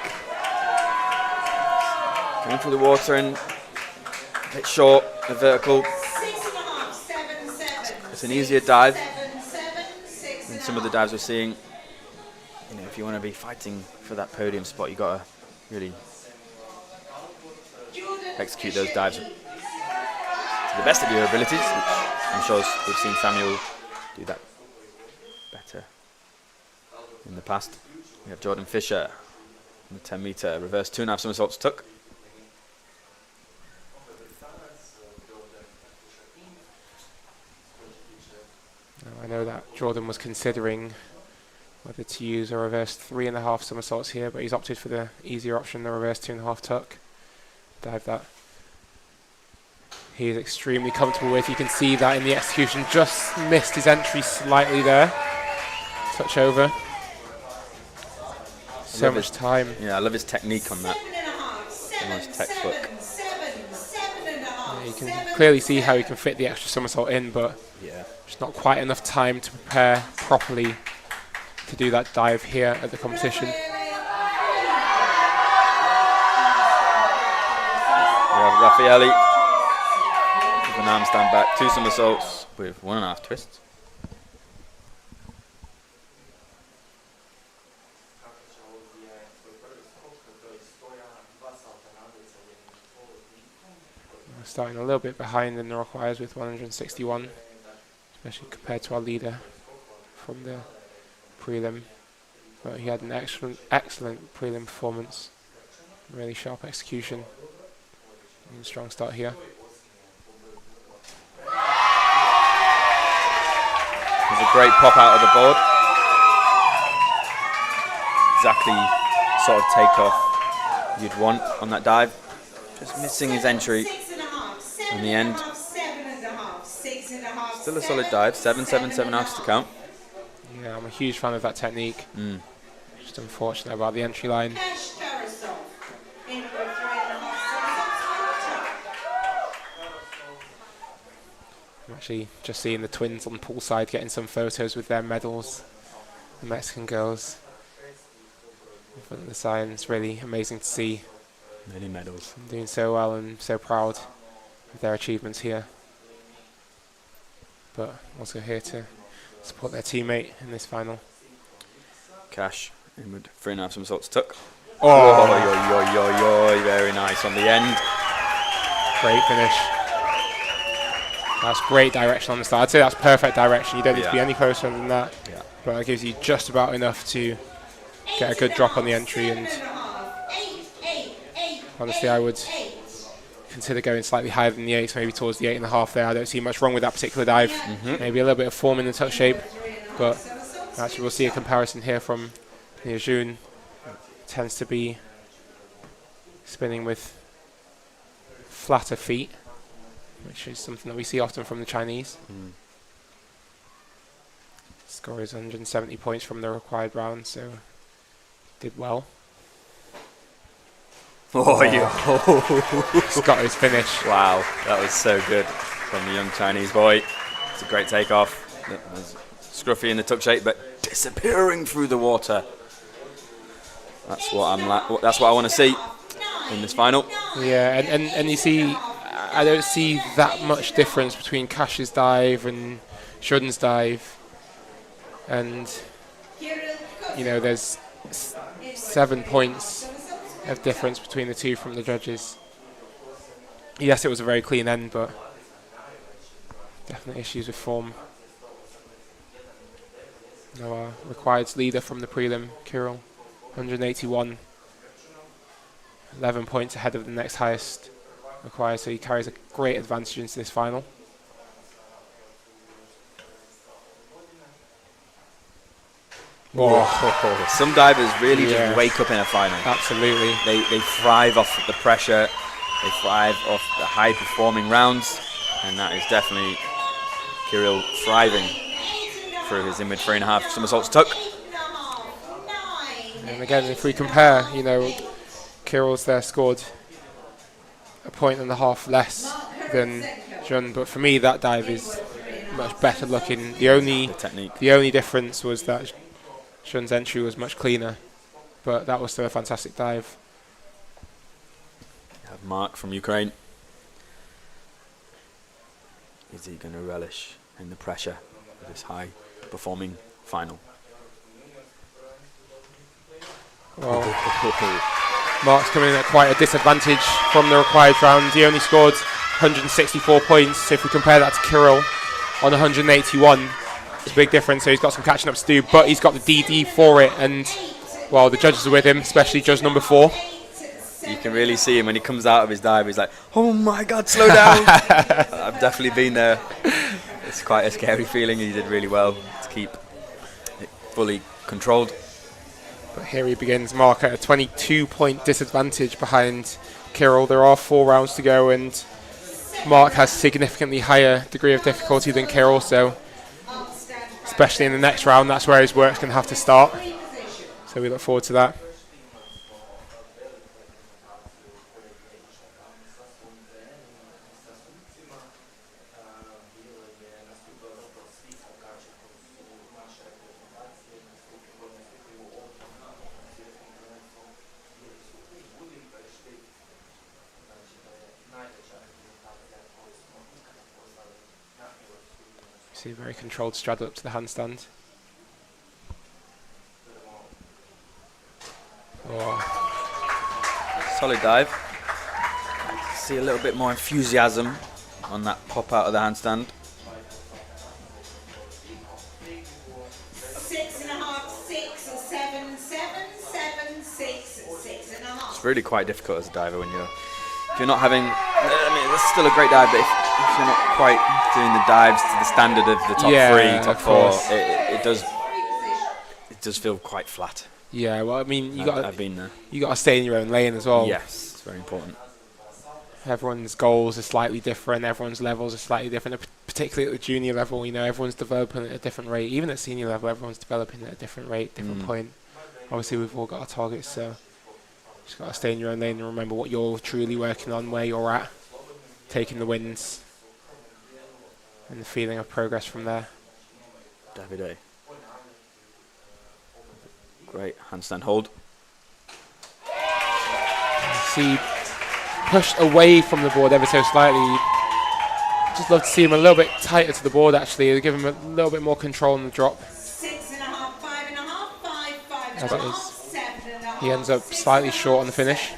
Going through the water and a bit short, a vertical. 6.5, 7, 7. It's an easier dive 7, 7, 6. than some of the dives we're seeing. If you want to be fighting for that podium spot, you got to really execute those dives to the best of your abilities, which I'm sure we've seen Samuel do that better in the past. We have Jordan Fisher on the 10 meter reverse 2.5 somersaults tuck. Now, I know that Jordan was considering whether to use a reverse 3.5 somersaults here, but he's opted for the easier option, the reverse 2.5 tuck dive that he is extremely comfortable with. You can see that in the execution, just missed his entry slightly there. Touch over. So much time. Yeah, I love his technique on that. 7.5, Almost textbook. 7.5. Yeah, you can clearly see how he can fit the extra somersault in, but just not quite enough time to prepare properly to do that dive here at the competition. We have Raffaelli with an arm stand back, 2 somersaults with 1.5 twists. We're starting a little bit behind in the requires with 161, especially compared to our leader from the prelim. But he had an excellent prelim performance. Really sharp execution. And strong start here. There's a great pop out of the board. Exactly sort of takeoff you'd want on that dive. Just missing his entry in the end. Still a solid dive, 7, 7, 7.5 to count. Yeah, I'm a huge fan of that technique. Just unfortunate about the entry line. I'm actually just seeing the twins on poolside getting some photos with their medals. The Mexican girls in front of the sign. It's really amazing to see. Many medals. I'm doing so well and so proud of their achievements here. But also here to support their teammate in this final. Cash inward 3.5 somersaults tuck. Oh, Very nice on the end. great finish. That's great direction on the start. I'd say that's perfect direction. You don't need to be Yeah. any closer than that. Yeah. But that gives you just about enough to get a good drop on the entry. And honestly, I would consider going slightly higher than the 8, maybe towards the 8.5 there. I don't see much wrong with that particular dive. Maybe a little bit of form in the touch shape, but actually we'll see a comparison here from Jun. Tends to be spinning with flatter feet, which is something that we see often from the Chinese. Score is 170 points from the required round, so did well. Oh, yeah. He's got his finish. Wow, that was so good from the young Chinese boy. It's a great takeoff. It was scruffy in the tuck shape, but disappearing through the water. That's what that's what I want to see in this final. Yeah, and you see, I don't see that much difference between Cash's dive and Shun's dive. And, you know, there's 7 points of difference between the two from the judges. Yes, it was a very clean end, but definitely issues with form. Now our required leader from the prelim, Kirill, 181. 11 points ahead of the next highest required, so he carries a great advantage into this final. Oh. Some divers really just wake up in a final. Absolutely. They thrive off the pressure. They thrive off the high performing rounds, and that is definitely Kirill thriving through his inward 3.5 somersaults tuck. And again, if we compare, you know, Kirill's there scored a 1.5 less than Jun, but for me that dive is much better looking. The only difference was that Shun's entry was much cleaner, but that was still a fantastic dive. You have Mark from Ukraine. Is he going to relish in the pressure of this high performing final? Well, Mark's coming in at quite a disadvantage from the required round. He only scored 164 points. If we compare that to Kirill on 181, it's a big difference. So he's got some catching up to do, but he's got the DD for it. And, well, the judges are with him, especially judge number 4. You can really see him when he comes out of his dive. He's like, oh my God, slow down. I've definitely been there. It's quite a scary feeling. He did really well to keep it fully controlled. But here he begins. Mark at a 22-point disadvantage behind Kirill. There are 4 rounds to go, and Mark has significantly higher degree of difficulty than Kirill, so especially in the next round, that's where his work's going to have to start. So we look forward to that. See a very controlled straddle up to the handstand. Oh. Solid dive. See a little bit more enthusiasm on that pop out of the handstand. 6.5, 6, 7, 7, 7, 6, 6.5. It's really quite difficult as a diver when if you're not having. I mean, it's still a great dive, but if you're not quite doing the dives to the standard of the top 3, top 4, it does feel quite flat. Yeah, well, I mean, I've been there. You got to stay in your own lane as well. Yes, it's very important. Everyone's goals are slightly different. Everyone's levels are slightly different. Particularly at the junior level, you know, everyone's developing at a different rate. Even at senior level, everyone's developing at a different rate, different point. Obviously, we've all got our targets, so just got to stay in your own lane and remember what you're truly working on, where you're at, taking the wins, and the feeling of progress from there. Davide. Great handstand hold. See, pushed away from the board ever so slightly. Just love to see him a little bit tighter to the board, actually. Give him a little bit more control on the drop. 6.5, 5.5, 5, As it 5.5, is. 7.5. He ends up slightly short on the finish.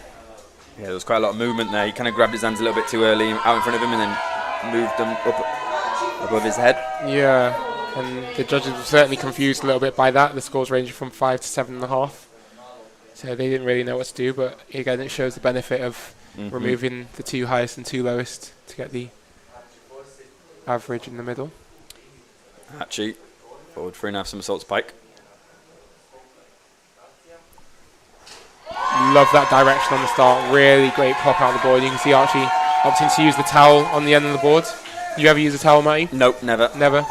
Yeah, there was quite a lot of movement there. He kind of grabbed his hands a little bit too early out in front of him and then moved them up above his head. Yeah, and the judges were certainly confused a little bit by that. The scores ranging from 5 to 7.5. So they didn't really know what to do, but again, it shows the benefit of removing the 2 highest and 2 lowest to get the average in the middle. Archie, forward 3.5 somersaults pike. Love that direction on the start. Really great pop out of the board. You can see Archie opting to use the towel on the end of the board. You ever use a towel, Matty? Nope, never. Never?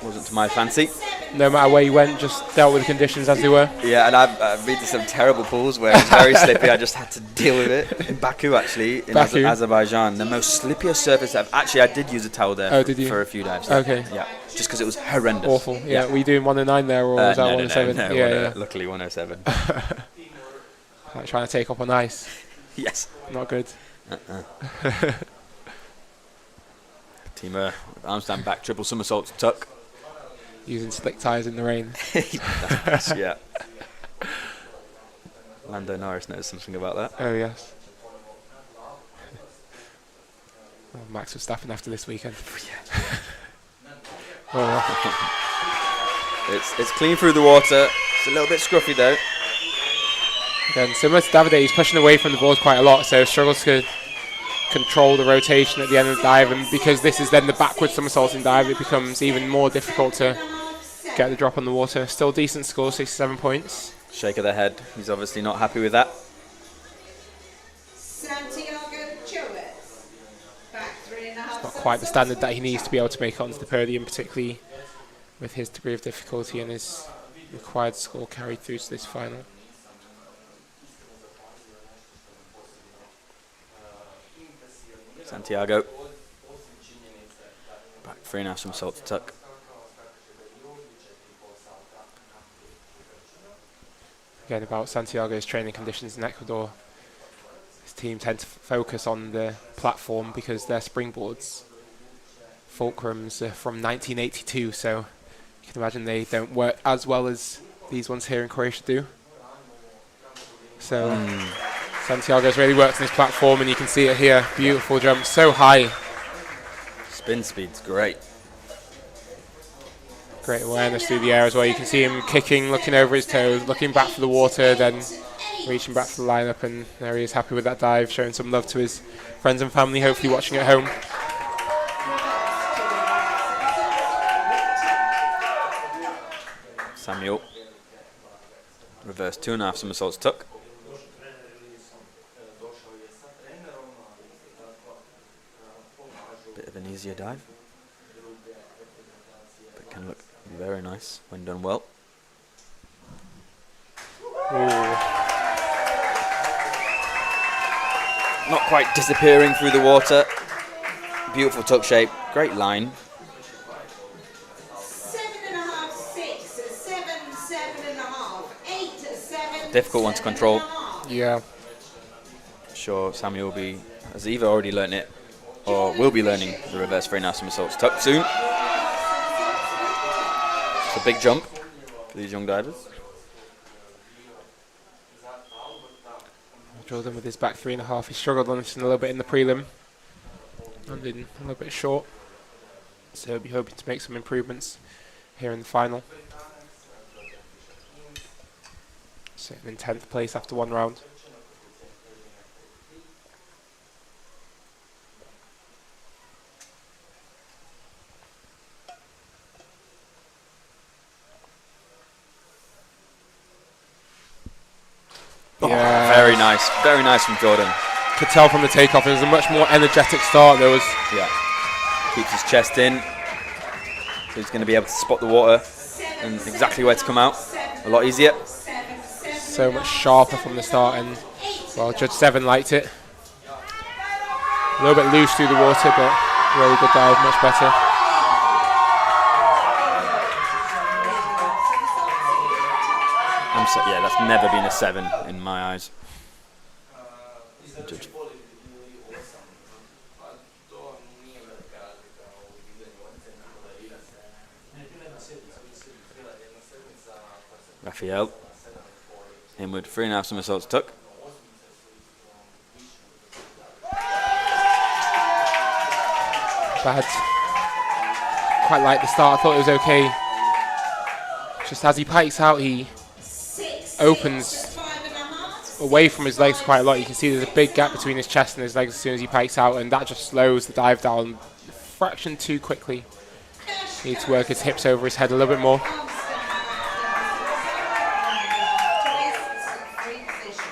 Wasn't to my fancy. No matter where you went, just dealt with the conditions as they were? Yeah, and I've been to some terrible pools where it's very slippy. I just had to deal with it. In Baku, actually, in Azerbaijan, the most slippiest surface Actually, I did use a towel there for a few dives. Okay. Yeah, just because it was horrendous. Awful. Yeah, were you doing 109 there, or was that 107? No, yeah. Luckily 107. Like trying to take up on ice. Yes. Not good. Teamer, arms down back, triple somersaults, tuck. Using slick tyres in the rain. Yeah. Lando Norris knows something about that. Oh, yes. Well, Max Verstappen after this weekend. It's clean through the water. It's a little bit scruffy though. Again, similar to Davide, he's pushing away from the board quite a lot, so struggles to control the rotation at the end of the dive, and because this is then the backward somersaulting dive, it becomes even more difficult to get the drop on the water. Still decent score, 67 points. Shake of the head. He's obviously not happy with that. It's not quite the standard that he needs to be able to make it onto the podium, particularly with his degree of difficulty and his required score carried through to this final. Santiago. Back 3.5 somersaults tuck. Again, about Santiago's training conditions in Ecuador, his team tend to focus on the platform because their springboards, fulcrums, are from 1982, so you can imagine they don't work as well as these ones here in Croatia do. So Santiago's really worked on his platform, and you can see it here. Beautiful jump, so high. Spin speed's great. Great awareness through the air as well. You can see him kicking, looking over his toes, looking back for the water, then reaching back for the lineup, and there he is, happy with that dive, showing some love to his friends and family, hopefully watching at home. Samuel. Reverse 2.5 somersaults tuck. Bit of an easier dive, but can look very nice when done well. Not quite disappearing through the water. Beautiful tuck shape, great line. 7.5, 6, 7, 7.5, 8, 7. Difficult one to control. Yeah. Sure, Samuel has either already learnt it or will be learning the reverse 3.5 somersaults tuck soon. It's a big jump for these young divers. Jordan with his back 3.5. He struggled on this a little bit in the prelim. Landed a little bit short. So he'll be hoping to make some improvements here in the final. Sitting in 10th place after one round. Yeah. Very nice from Jordan. Could tell from the takeoff it was a much more energetic start. There was Keeps his chest in, so he's going to be able to spot the water and exactly where to come out a lot easier. So much sharper from the start, and well, Judge 7 liked it. A little bit loose through the water, but really good dive, much better. That's never been a 7 in my eyes. Judge. Raphael. Inward 3.5 somersaults tuck. Bad quite like the start. I thought it was okay. Just as he pikes out, he opens away from his legs quite a lot. You can see there's a big gap between his chest and his legs as soon as he pikes out, and that just slows the dive down a fraction too quickly. He needs to work his hips over his head a little bit more.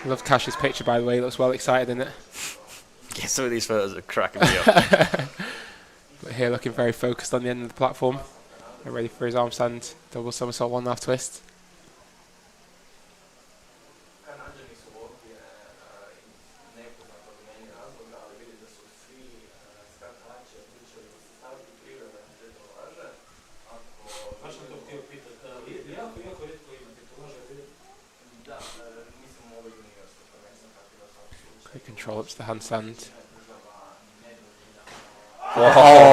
Love Cash's picture, by the way. He looks well excited in it. Yeah, some of these photos are cracking me up. But here looking very focused on the end of the platform. Ready for his arm stand, double somersault, 1.5 twist. Quick control up to the handstand. Oh!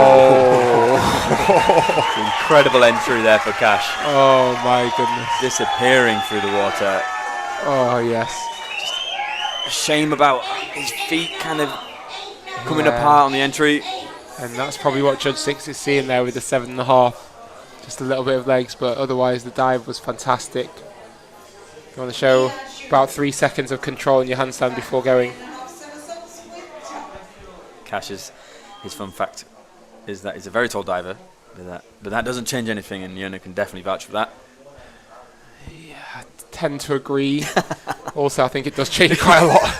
Incredible entry there for Cash. Oh my goodness. Disappearing through the water. Oh yes. Just a shame about his feet kind of coming apart on the entry. And that's probably what Judge 6 is seeing there with the 7.5. Just a little bit of legs, but otherwise the dive was fantastic. You want to show about 3 seconds of control in your handstand before going. Cash's his fun fact is that he's a very tall diver, but that doesn't change anything, and Jona can definitely vouch for that. Yeah, I tend to agree. Also, I think it does change quite a lot.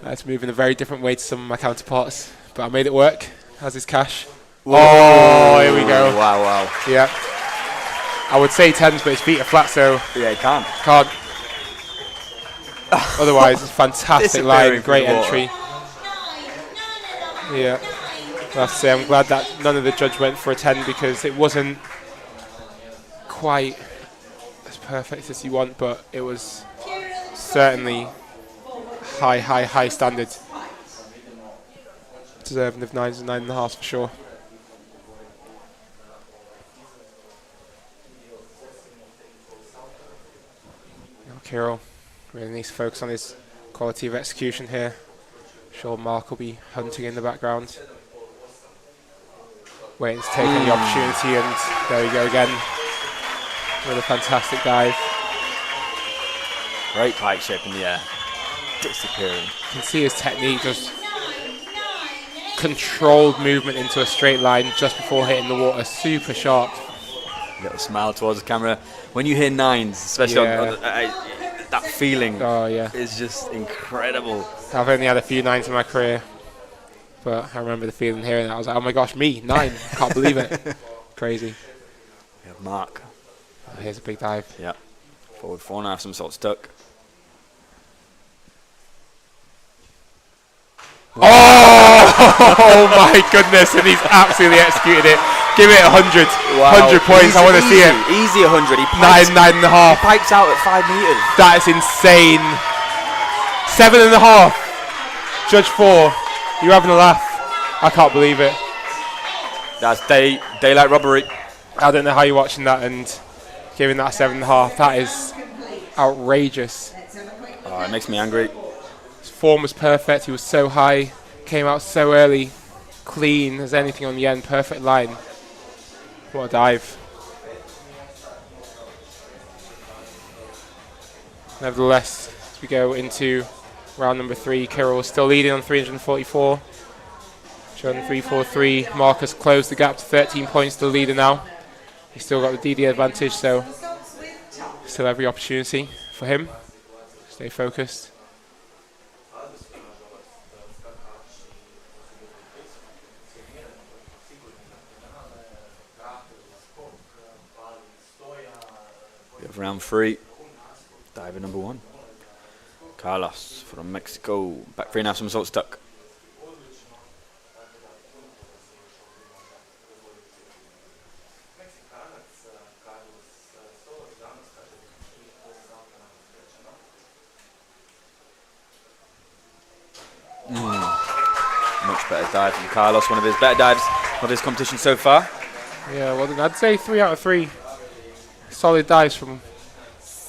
Let's move in a very different way to some of my counterparts, but I made it work, as is Cash. Whoa. Oh, here we go. Wow. Yeah. I would say 10s, but his feet are flat, so Yeah, he can't. Otherwise, it's fantastic line, great entry. Yeah, I have to say I'm glad that none of the judge went for a 10 because it wasn't quite as perfect as you want, but it was certainly high standard. Deserving of 9s and 9.5 for sure. Now Kirill really needs to focus on his quality of execution here. Sure, Mark will be hunting in the background, waiting to take any opportunity, and there we go again with a fantastic dive. Great pike shape in the air, disappearing. You can see his technique, just controlled movement into a straight line just before hitting the water, super sharp. Little smile towards the camera. When you hear 9s, especially on that feeling is just incredible. I've only had a few 9s in my career, but I remember the feeling hearing that. I was like, oh my gosh, me, 9, can't believe it. Crazy. We have Mark. Oh, here's a big dive. Yeah, forward 4.5, some sort stuck. Oh my goodness, and he's absolutely executed it. Give it 100. Wow. 100 points, I want to see it. Easy 100. He 9.5. He pikes out at 5 meters. That is insane. 7.5. Judge 4. You're having a laugh. I can't believe it. That's daylight robbery. I don't know how you're watching that and giving that 7.5. That is outrageous. Oh, it makes me angry. His form was perfect. He was so high. Came out so early. Clean as anything on the end. Perfect line. What a dive. Nevertheless, as we go into round number 3, Kirill still leading on 344. Showing 343. Marcus closed the gap to 13 points to the leader now. He's still got the DD advantage, so still every opportunity for him. Stay focused. We have round 3. Diver number 1. Carlos from Mexico. Back 3.5, some sort stuck. Much better dive from Carlos. One of his better dives of his competition so far. Yeah, well, I'd say 3 out of 3 solid dives from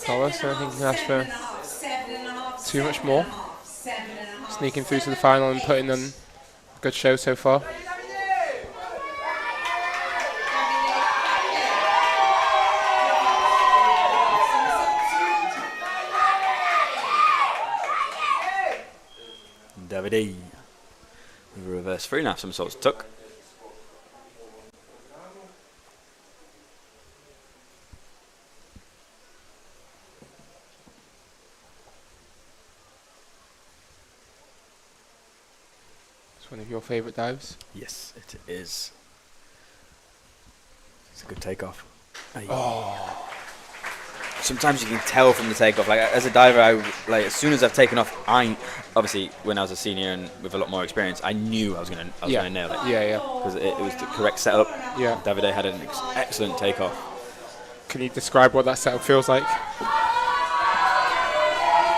Carlos. I don't think he can ask for too much more. Sneaking through to the final and putting on a good show so far. Davide. With a reverse 3.5 somersaults tuck. It's one of your favourite dives. Yes, it is. It's a good takeoff. Oh. Sometimes you can tell from the takeoff. Like as a diver, as soon as I've taken off, obviously when I was a senior and with a lot more experience, I knew I was gonna nail it. Yeah. Because it was the correct setup. Yeah. Davide had an excellent takeoff. Can you describe what that setup feels like?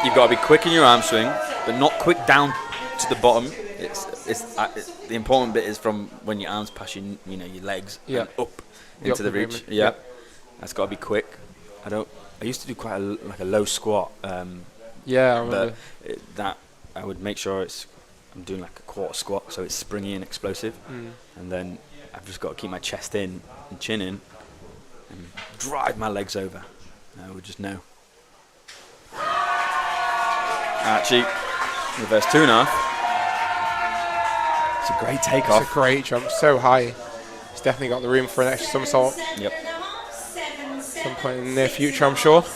You've got to be quick in your arm swing, but not quick down to the bottom. The important bit is from when your arms pass your legs and up into the reach. Yeah. That's got to be quick. I used to do quite a low squat. I remember. But I would make sure I'm doing like a quarter squat, so it's springy and explosive. And then I've just got to keep my chest in and chin in and drive my legs over. I would just know. Archie, reverse 2.5. It's a great takeoff. It's a great jump, so high. It's definitely got the room for an extra somersault. Yep. Some point in the near future, I'm sure. 7.5.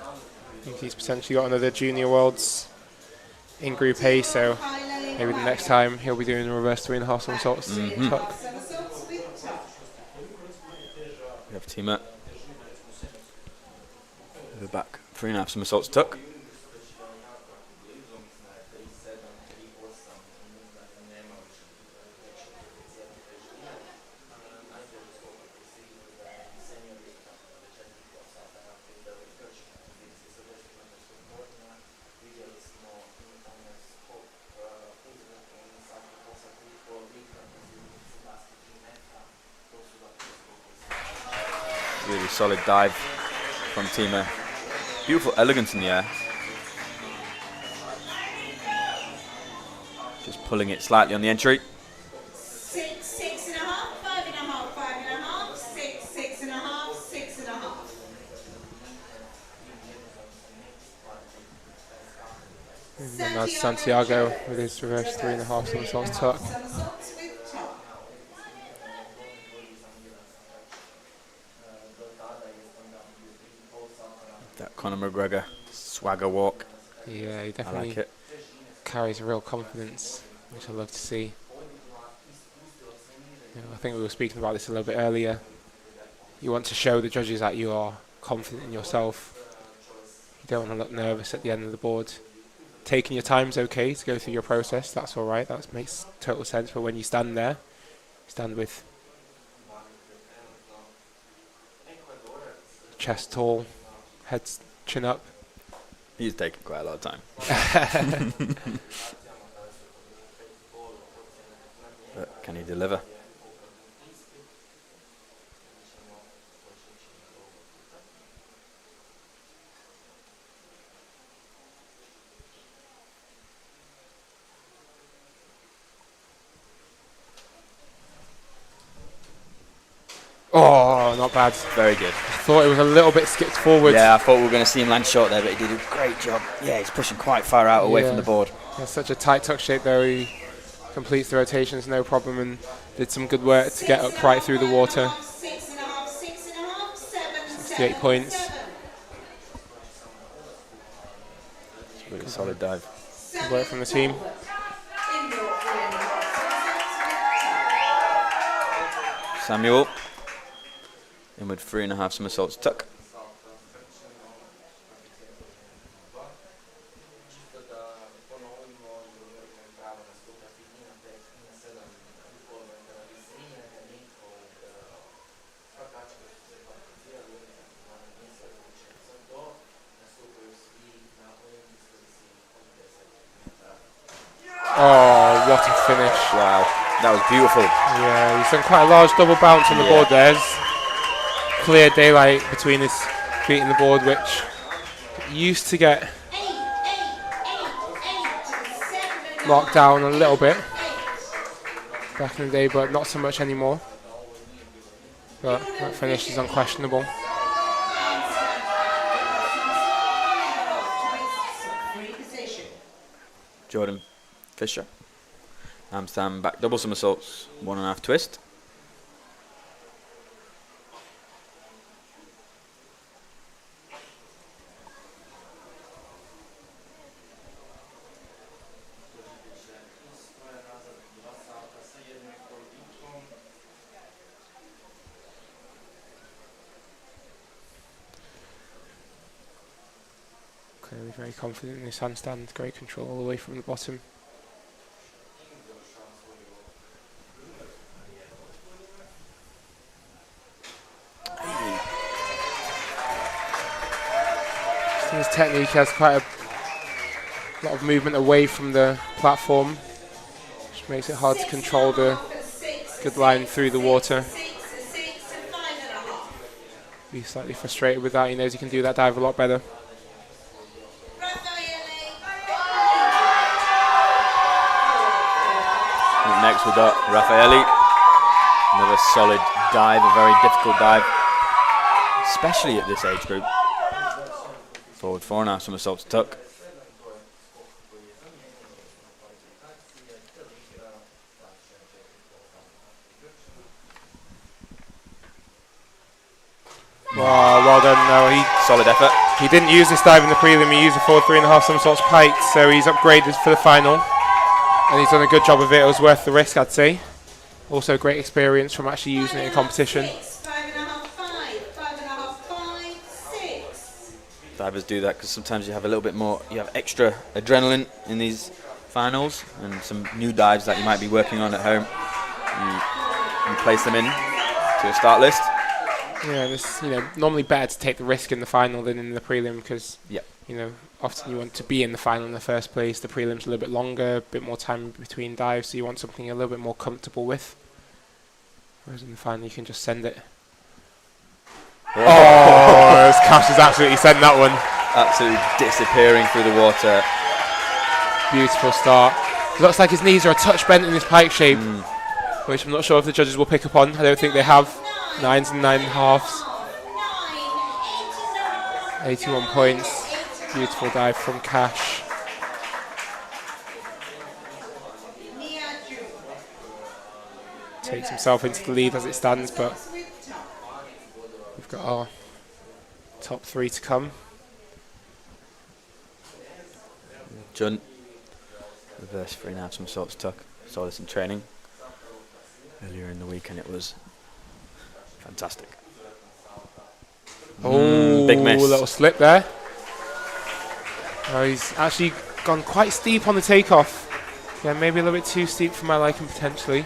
I think he's potentially got another Junior Worlds in Group A, so maybe the next time he'll be doing a reverse 3.5 somersaults. Tuck. We have Tima. We're back. 3.5 somersaults tuck. Really solid dive from Tima. Beautiful elegance in the air. Just pulling it slightly on the entry. 6, 6.5, 5.5, 5.5, 6, 6.5, 6.5. And that's Santiago with his reverse 3.5 somersaults tuck. Somersaults with tuck. That Conor McGregor swagger walk. Yeah, he I definitely like it. carries a real confidence, which I love to see. I think we were speaking about this a little bit earlier. You want to show the judges that you are confident in yourself. You don't want to look nervous at the end of the board. Taking your time's okay to go through your process. That's all right. That makes total sense. But when you stand there, stand with chest tall, head chin up. He's taking quite a lot of time. But can he deliver? Oh, not bad. Very good. I thought it was a little bit skipped forward. Yeah, I thought we were going to see him land short there, but he did a great job. Yeah, he's pushing quite far out away from the board. It's such a tight tuck shape though. He completes the rotations no problem and did some good work to get up right through the water. 6.5, 6.5, 7, 68 points. It's a really solid dive. Good work from the team. Samuel. In with 3.5 somersaults tuck. Oh, what a finish. Wow, that was beautiful. Yeah, he's done quite a large double bounce on the board there. Clear daylight between his feet and the board, which used to get marked down a little bit back in the day, but not so much anymore. But that finish is unquestionable. Jordan Fisher. Handstand back double somersaults, 1.5 twist. Clearly very confident in his handstand, great control all the way from the bottom. Just in his technique, he has quite a lot of movement away from the platform, which makes it hard to control the good line through the water. Be slightly frustrated with that. He knows he can do that dive a lot better. Next we've got Raffaelli. Another solid dive, a very difficult dive, especially at this age group. Forward 4.5 somersaults tuck. Wow, well done. No, Solid effort. he didn't use this dive in the prelim. He used a forward 3.5 somersaults pike, so he's upgraded for the final. And he's done a good job of it. It was worth the risk, I'd say. Also great experience from actually using it in competition. 5.5, 5, 6. Divers do that because sometimes you have a little bit more, you have extra adrenaline in these finals, and some new dives that you might be working on at home. You place them in to your start list. Yeah, it's normally better to take the risk in the final than in the prelim because Yep. often you want to be in the final in the first place. The prelim's a little bit longer, a bit more time between dives, so you want something a little bit more comfortable with. Whereas in the final you can just send it. Oh, Cash has absolutely sent that one. Absolutely disappearing through the water. Beautiful start. Looks like his knees are a touch bent in his pike shape, which I'm not sure if the judges will pick up on. I don't think they have. 9s and 9.5s. 81 points. Beautiful dive from Cash. Takes himself into the lead as it stands, but we've got our top 3 to come. Jun, reverse 3.5 somersaults tuck. Saw this in training earlier in the week and it was fantastic. Oh, big miss. Little slip there. Oh, he's actually gone quite steep on the takeoff. Yeah, maybe a little bit too steep for my liking potentially.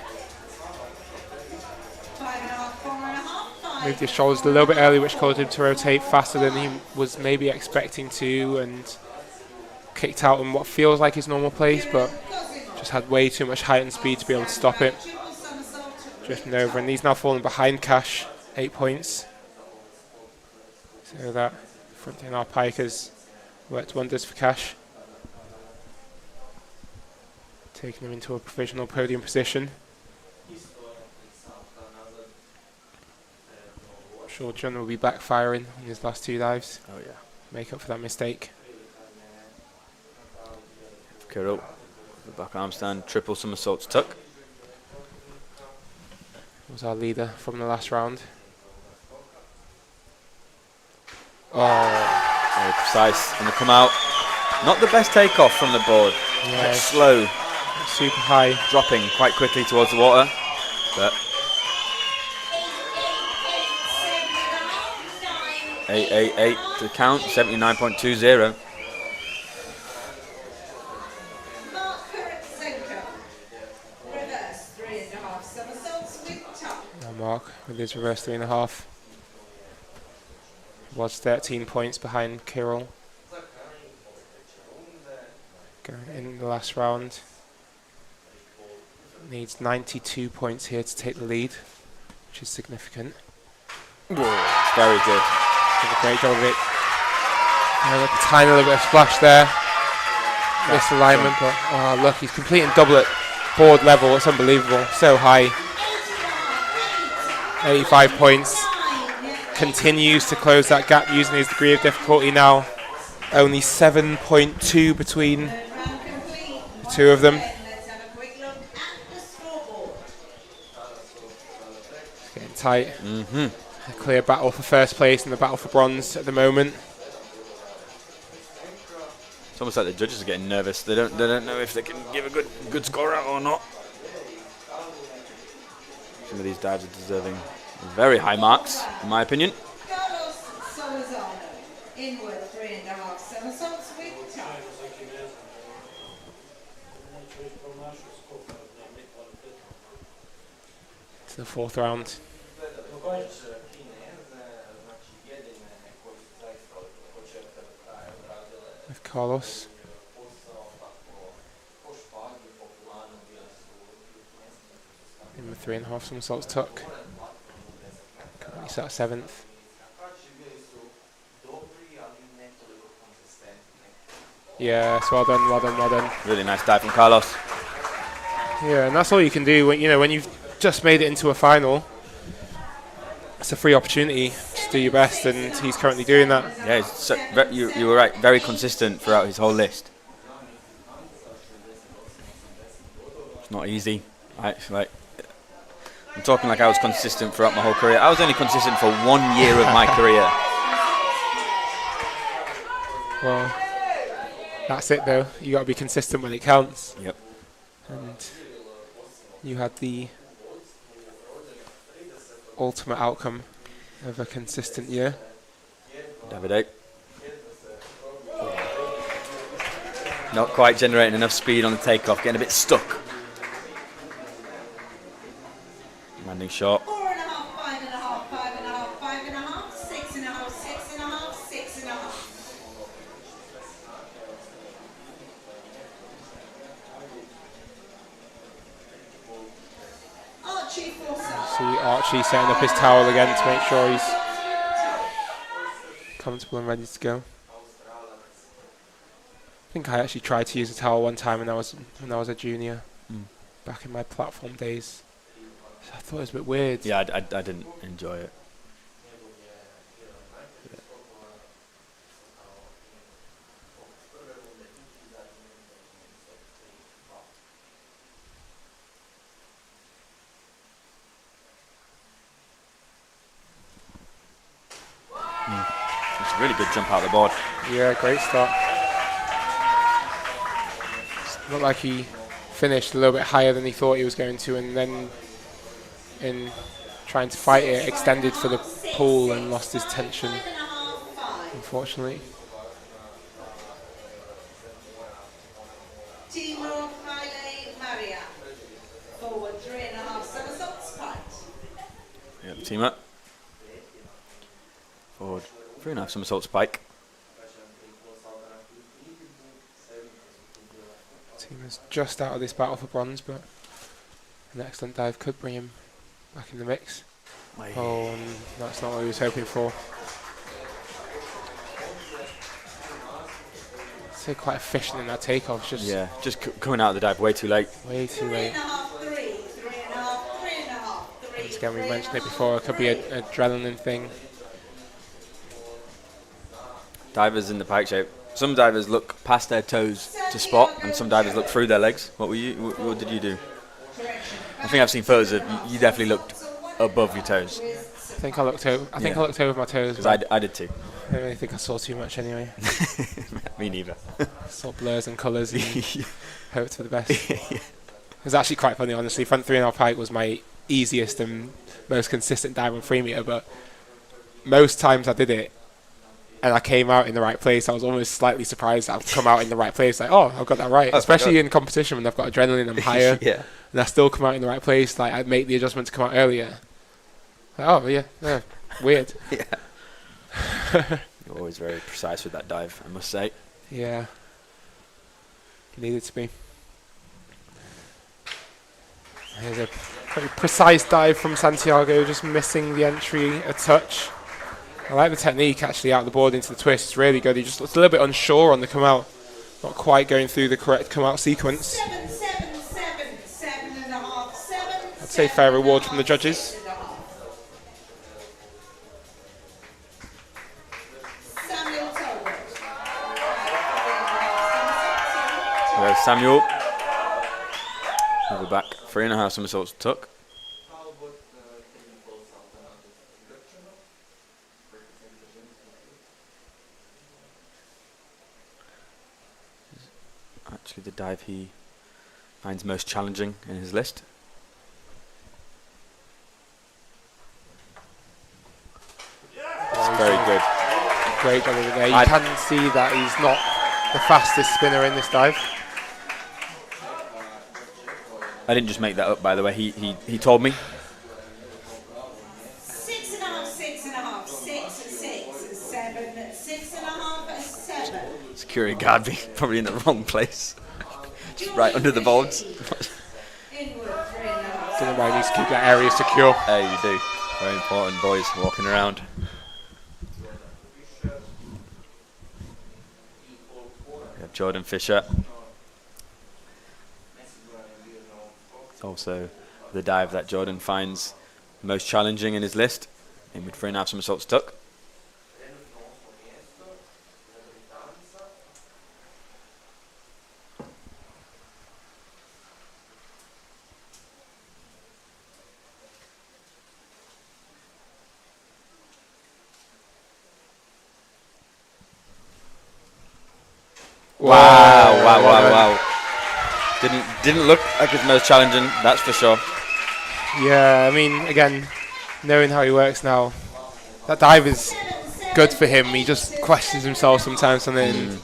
5.5, 4.5, Moved his shoulders a little bit early, which caused him to rotate faster than he was maybe expecting to, and kicked out in what feels like his normal place, but just had way too much height and speed to be able to stop it. Drifting over, and he's now falling behind Cash, 8 points. So that front in our pike has worked wonders for Cash. Taking him into a provisional podium position. I'm sure John will be backfiring in his last 2 dives. Oh yeah. Make up for that mistake. Kirill, the back arm stand, triple somersaults tuck. Was our leader from the last round. Oh, Very precise in the come out. Not the best takeoff from the board. yeah, Quite slow, super high. dropping quite quickly towards the water. But 888 to count, 79.20. Mark Kuratsenko. Reverse 3.5 somersaults with tuck. Now Mark with his reverse 3.5. Was 13 points behind Kirill. Going in the last round. Needs 92 points here to take the lead, which is significant. Whoa, very good. Did a great job of it. A tiny little bit of splash there. Misalignment, but oh, look, he's completing double at board level. It's unbelievable. So high. 85 points. Continues to close that gap using his degree of difficulty now. Only 7.2 between two of them. Let's have a quick look at the scoreboard. It's getting tight. A clear battle for first place and the battle for bronze at the moment. It's almost like the judges are getting nervous. They don't know if they can give a good score out or not. Some of these dives are deserving very high marks, in my opinion. Carlos Solazano, inward 3.5 somersaults with top. To the fourth round. With Carlos. In with 3.5 somersaults tuck. Currently sat 7th. Yes, well done, well done, well done. Really nice dive from Carlos. Yeah, and that's all you can do when when you've just made it into a final. It's a free opportunity to do your best, and he's currently doing that. Yeah, you were right. Very consistent throughout his whole list. It's not easy. I'm talking like I was consistent throughout my whole career. I was only consistent for 1 year of my career. Well, that's it though. You got to be consistent when it counts. Yep. And you had the ultimate outcome of a consistent year. Davide. Not quite generating enough speed on the takeoff, getting a bit stuck. Landing short. 4.5, 5.5, 5.5, 5.5, 6.5, 6.5, 6.5. Archie Forsyth. See Archie setting up his towel again to make sure he's comfortable and ready to go. I think I actually tried to use a towel one time when I was a junior, back in my platform days. I thought it was a bit weird. Yeah, I didn't enjoy it. It's a really good jump out of the board. Yeah, great start. Looked like he finished a little bit higher than he thought he was going to, and then in trying to fight it, extended for the pull and lost his tension, unfortunately. Timur Haile Maria. Forward 3.5 somersaults tight. Yeah, the team up. Forward 3.5 somersault spike. Team is just out of this battle for bronze, but an excellent dive could bring him back in the mix. Oh, and that's not what he was hoping for. So quite efficient in that takeoff. Just coming out of the dive way too late. Way too late. 3.5, 3.5. Once again, we mentioned it before. It could be an adrenaline thing. Divers in the pike shape. Some divers look past their toes to spot, and some divers look through their legs. What did you do? I think I've seen photos of you definitely looked above your toes. I think I looked over. I looked over my toes. Because I did too. I don't really think I saw too much anyway. Me neither. Saw blurs and colours and hoped for the best. It was actually quite funny, honestly. Front 3.5 pike was my easiest and most consistent dive on 3 meter, but most times I did it and I came out in the right place. I was almost slightly surprised that I've come out in the right place. Like, oh, I've got that right. Especially in competition when I've got adrenaline, I'm higher. Yeah. And I still come out in the right place. Like, I'd make the adjustment to come out earlier. Like, oh, yeah, weird. Yeah. You're always very precise with that dive, I must say. Yeah. You needed to be. Here's a pretty precise dive from Santiago, just missing the entry a touch. I like the technique actually out of the board into the twist. It's really good. He just looks a little bit unsure on the come out. Not quite going through the correct come out sequence. 7, 7, 7, 7.5, 7. I'd say fair reward from the judges. Samuel Tolbert. There's Samuel. We're back. 3.5 somersaults tuck. Actually, the dive he finds most challenging in his list. It's very good. Great job over there. You can see that he's not the fastest spinner in this dive. I didn't just make that up, by the way. He told me. 6.5, 6.5, 6, 6, 7, 6.5, 7. Security guard being probably in the wrong place. Just right under the bolts. Inward, 3.5. Don't know why he needs to keep that area secure. Hey, you do. Very important, boys, walking around. We have Jordan Fisher. It's also the dive that Jordan finds most challenging in his list, in with 3.5 somersaults tuck. Wow. Didn't look like his most challenging, that's for sure. Yeah, I mean, again, knowing how he works now, that dive is good for him. He just questions himself sometimes on it. Needs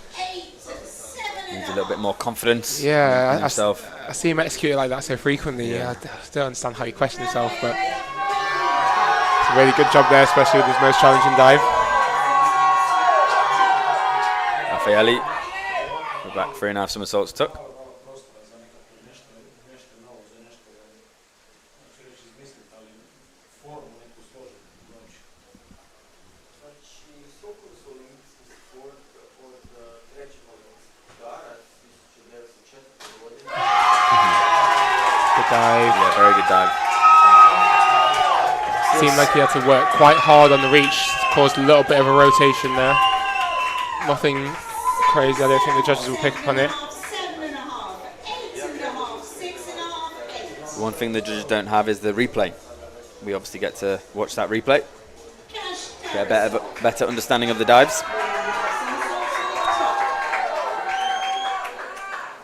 a little bit more confidence in himself. I see him execute it like that so frequently. Yeah. I don't understand how he questions himself, but it's a really good job there, especially with his most challenging dive. Raffaelli, we're back 3.5 somersaults tuck. Dive. Yeah, very good dive. Seemed like he had to work quite hard on the reach, caused a little bit of a rotation there. Nothing crazy, I don't think the judges will pick up on it. 7.5, 8.5, 6.5, 8. One thing the judges don't have is the replay. We obviously get to watch that replay, get a better understanding of the dives.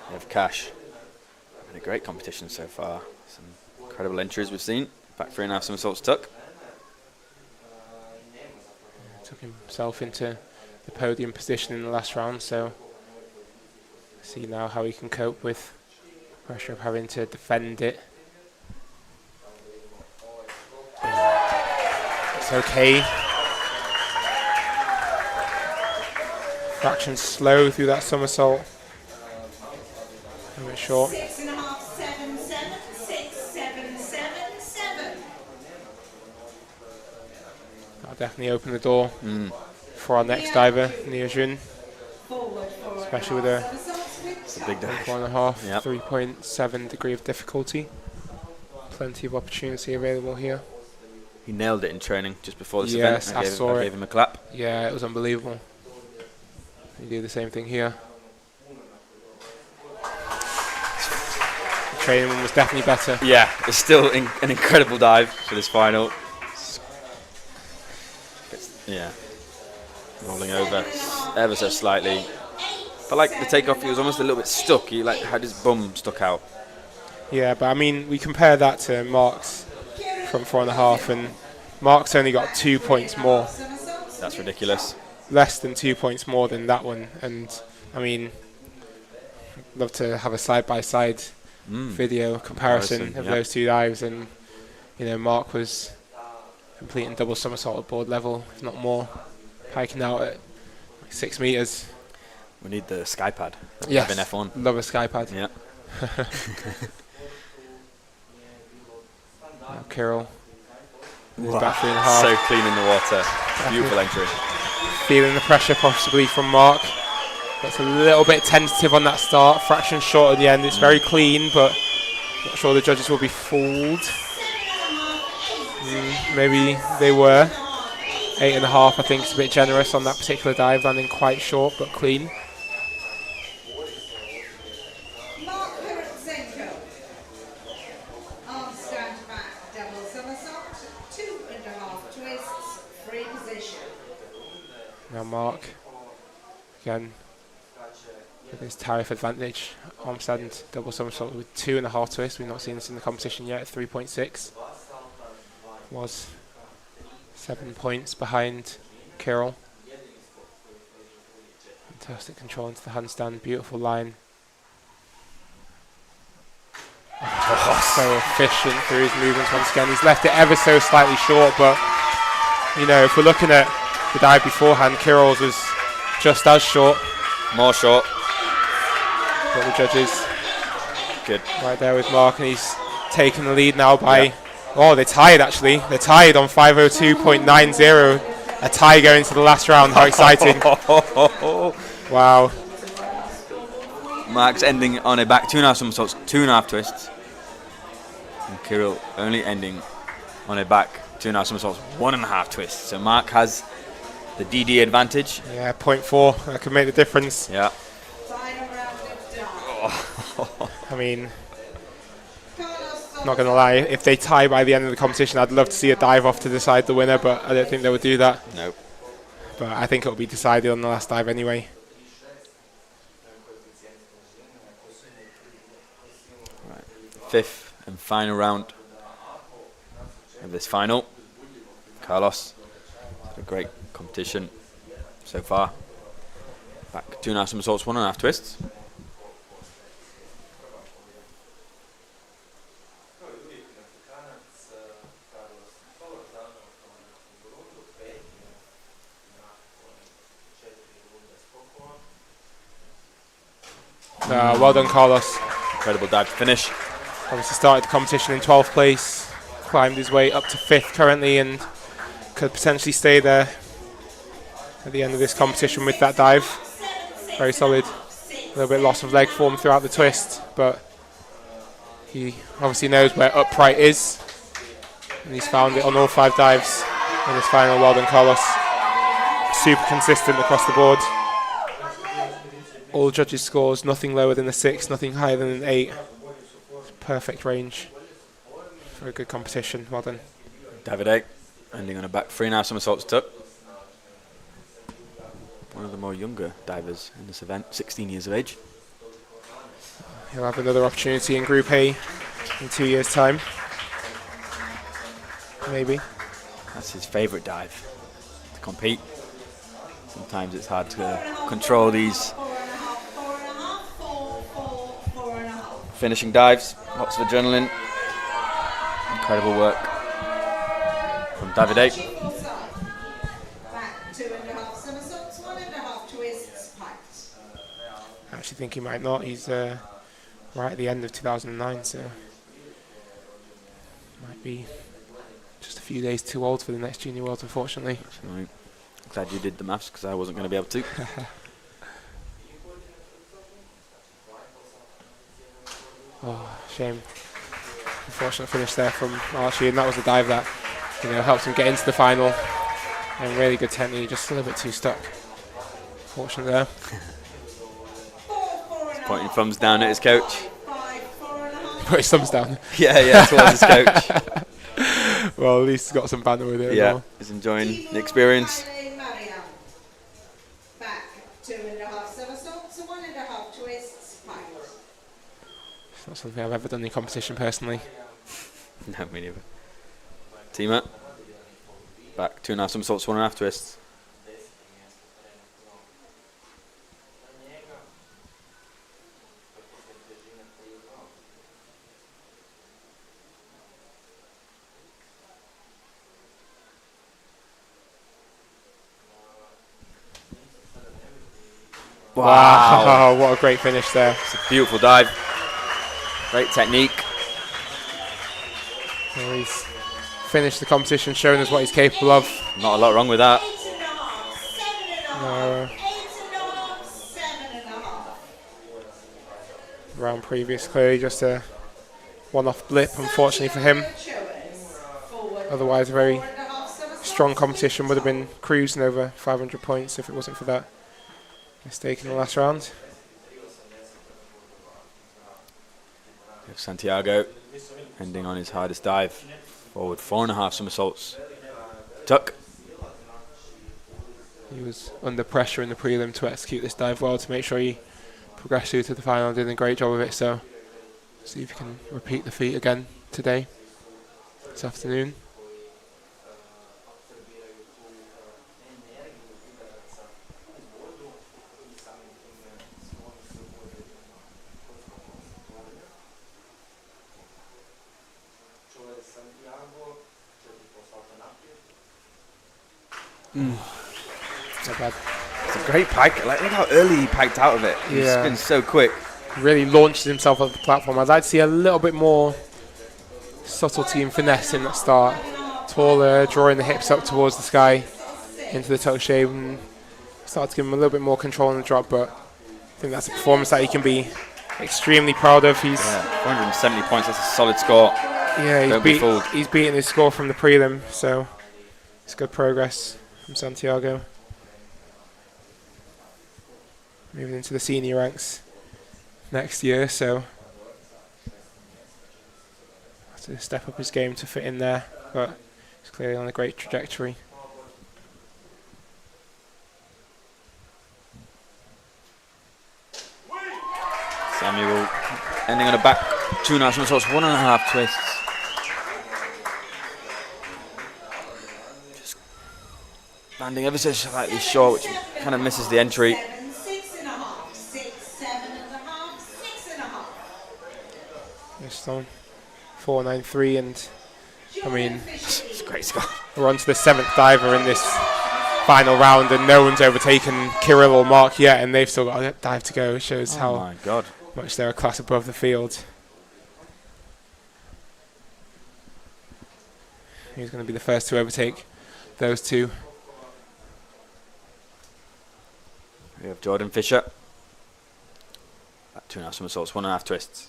We have Cash. Been a great competition so far. Some incredible entries we've seen. Back 3.5 somersaults tuck. Took himself into the podium position in the last round, so see now how he can cope with pressure of having to defend it. It's okay. Fraction slow through that somersault. A bit short. 6.5, 7, 7, 6, 7, 7, 7. That'll definitely open the door for our next diver, Nia Jun, Forward, especially with a It's a big dive. 1.5, Yep. 3.7 degree of difficulty. Plenty of opportunity available here. He nailed it in training just before this Yes, event. I saw I it. gave him a clap. Yeah, it was unbelievable. You do the same thing here. The training one was definitely better. Yeah, it's still an incredible dive for this final. Yeah, rolling over ever so slightly. But like the takeoff, he was almost a little bit stuck. He like had his bum stuck out. Yeah, but I mean, we compare that to Mark's from 4.5, and Mark's only got 2 points more. That's ridiculous. Less than 2 points more than that one. And I mean, love to have a side-by-side video comparison of those two dives, and you know, Mark was completing double somersault at board level, if not more, hiking out at like 6 meters. We need the sky pad. Yes, in F1. love a sky pad. Yeah. Now Kirill is Wow. back 3.5. So clean in the water. Beautiful entry. Feeling the pressure possibly from Mark. That's a little bit tentative on that start. Fraction short at the end. It's very clean, but not sure the judges will be fooled. Maybe they were. 8.5, I think, is a bit generous on that particular dive, landing quite short but clean. Mark Kuratsenko. Again, with his tariff advantage. Armstand double somersault with 2.5 twists. We've not seen this in the competition yet. 3.6 was 7 points behind Kirill. Fantastic control into the handstand. Beautiful line. So efficient through his movements once again. He's left it ever so slightly short, but you know, if we're looking at the dive beforehand, Kirill's was just as short. More short. But the judges Good. right there with Mark, and he's taken the lead now by, oh, they're tied actually. They're tied on 5:02.90. A tie going to the last round. How exciting. Wow. Mark's ending on a back 2.5 somersaults, 2.5 twists. And Kirill only ending on a back 2.5 somersaults, 1.5 twists. So Mark has the DD advantage. Yeah, 0.4. That could make the difference. Yeah. I mean, not going to lie, if they tie by the end of the competition, I'd love to see a dive off to decide the winner, but I don't think they would do that. No. But I think it'll be decided on the last dive anyway. Right. 5th and final round of this final. Carlos, a great competition so far. Back 2.5 somersaults, 1.5 twists. Well done, Carlos. Incredible dive to finish. Obviously started the competition in 12th place, climbed his way up to 5th currently, and could potentially stay there at the end of this competition with that dive. Very solid. A little bit loss of leg form throughout the twist, but he obviously knows where upright is, and he's found it on all 5 dives in this final. Well done, Carlos. Super consistent across the board. All judges' scores, nothing lower than a 6, nothing higher than an 8. Perfect range for a good competition. Well done. Davide ending on a back 3.5 somersaults tuck. One of the more younger divers in this event, 16 years of age. He'll have another opportunity in Group A in 2 years' time. Maybe. That's his favourite dive, to compete. Sometimes it's hard to control these finishing dives. Lots of adrenaline. Incredible work from Davide. I actually think he might not. He's right at the end of 2009, so might be just a few days too old for the next Junior Worlds, unfortunately. Right. Glad you did the maths, because I wasn't going to be able to. Oh, shame. Unfortunate finish there from Archie, and that was a dive that, you know, helped him get into the final. And really good technique, just a little bit too stuck. Fortunate there. Pointing thumbs down at his coach. Put his thumbs down. Yeah, towards his coach. Well, at least he's got some banter with it as Yeah, well. he's enjoying the experience. Back 2.5 somersaults, 1.5 twists, pike. It's not something I've ever done in competition personally. No, me neither. Teamer. Back 2.5 somersaults, 1.5 twists. Wow, what a great finish there. It's a beautiful dive. Great technique. Well, he's finished the competition, showing us what he's capable of. Not a lot wrong with that. 8.5, 7.5, 7.5. Round previous, clearly just a one-off blip, unfortunately for him. Otherwise, a very strong competition. Would have been cruising over 500 points if it wasn't for that mistake in the last round. We have Santiago ending on his hardest dive. Forward 4.5 somersaults. Tuck. He was under pressure in the prelim to execute this dive well to make sure he progressed through to the final. Did a great job of it, so see if he can repeat the feat again today, this afternoon. Not bad. It's a great pike. Like, look how early he piked out of it. He's Yeah. been so quick. Really launched himself off the platform. I'd like to see a little bit more subtlety and finesse in that start. Taller, drawing the hips up towards the sky into the tuck shape, and start to give him a little bit more control on the drop, but I think that's a performance that he can be extremely proud of. He's 470 points, that's a solid score. he's beaten his score from the prelim, so it's good progress from Santiago. Moving into the senior ranks next year, so has to step up his game to fit in there, but he's clearly on a great trajectory. Samuel ending on a back 2.5 somersaults, 1.5 twists. Just landing ever so slightly short, which kind of misses the entry. 6.5, 6, 7.5, 6.5. Just on 4.93, and I mean, It's a great score. we're on to the 7th diver in this final round, and no one's overtaken Kirill or Mark yet, and they've still got a dive to go. It shows Oh how my god. much they're a class above the field. Who's going to be the first to overtake those two? We have Jordan Fisher. At 2.5 somersaults, 1.5 twists.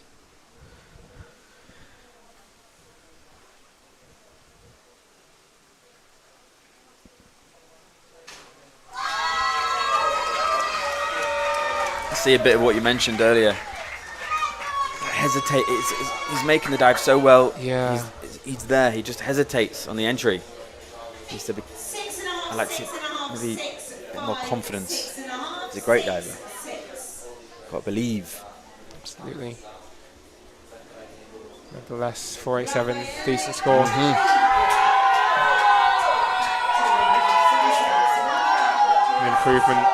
I see a bit of what you mentioned earlier. Hesitate. He's making the dive so well. Yeah. He's there. He just hesitates on the entry. He's to be. 6.5, I like to see 6.5, maybe 6, a bit more 5, confidence. 6.5, He's a great 6, diver. 6. Got to believe. Absolutely. Nevertheless, 4.87, decent score. An improvement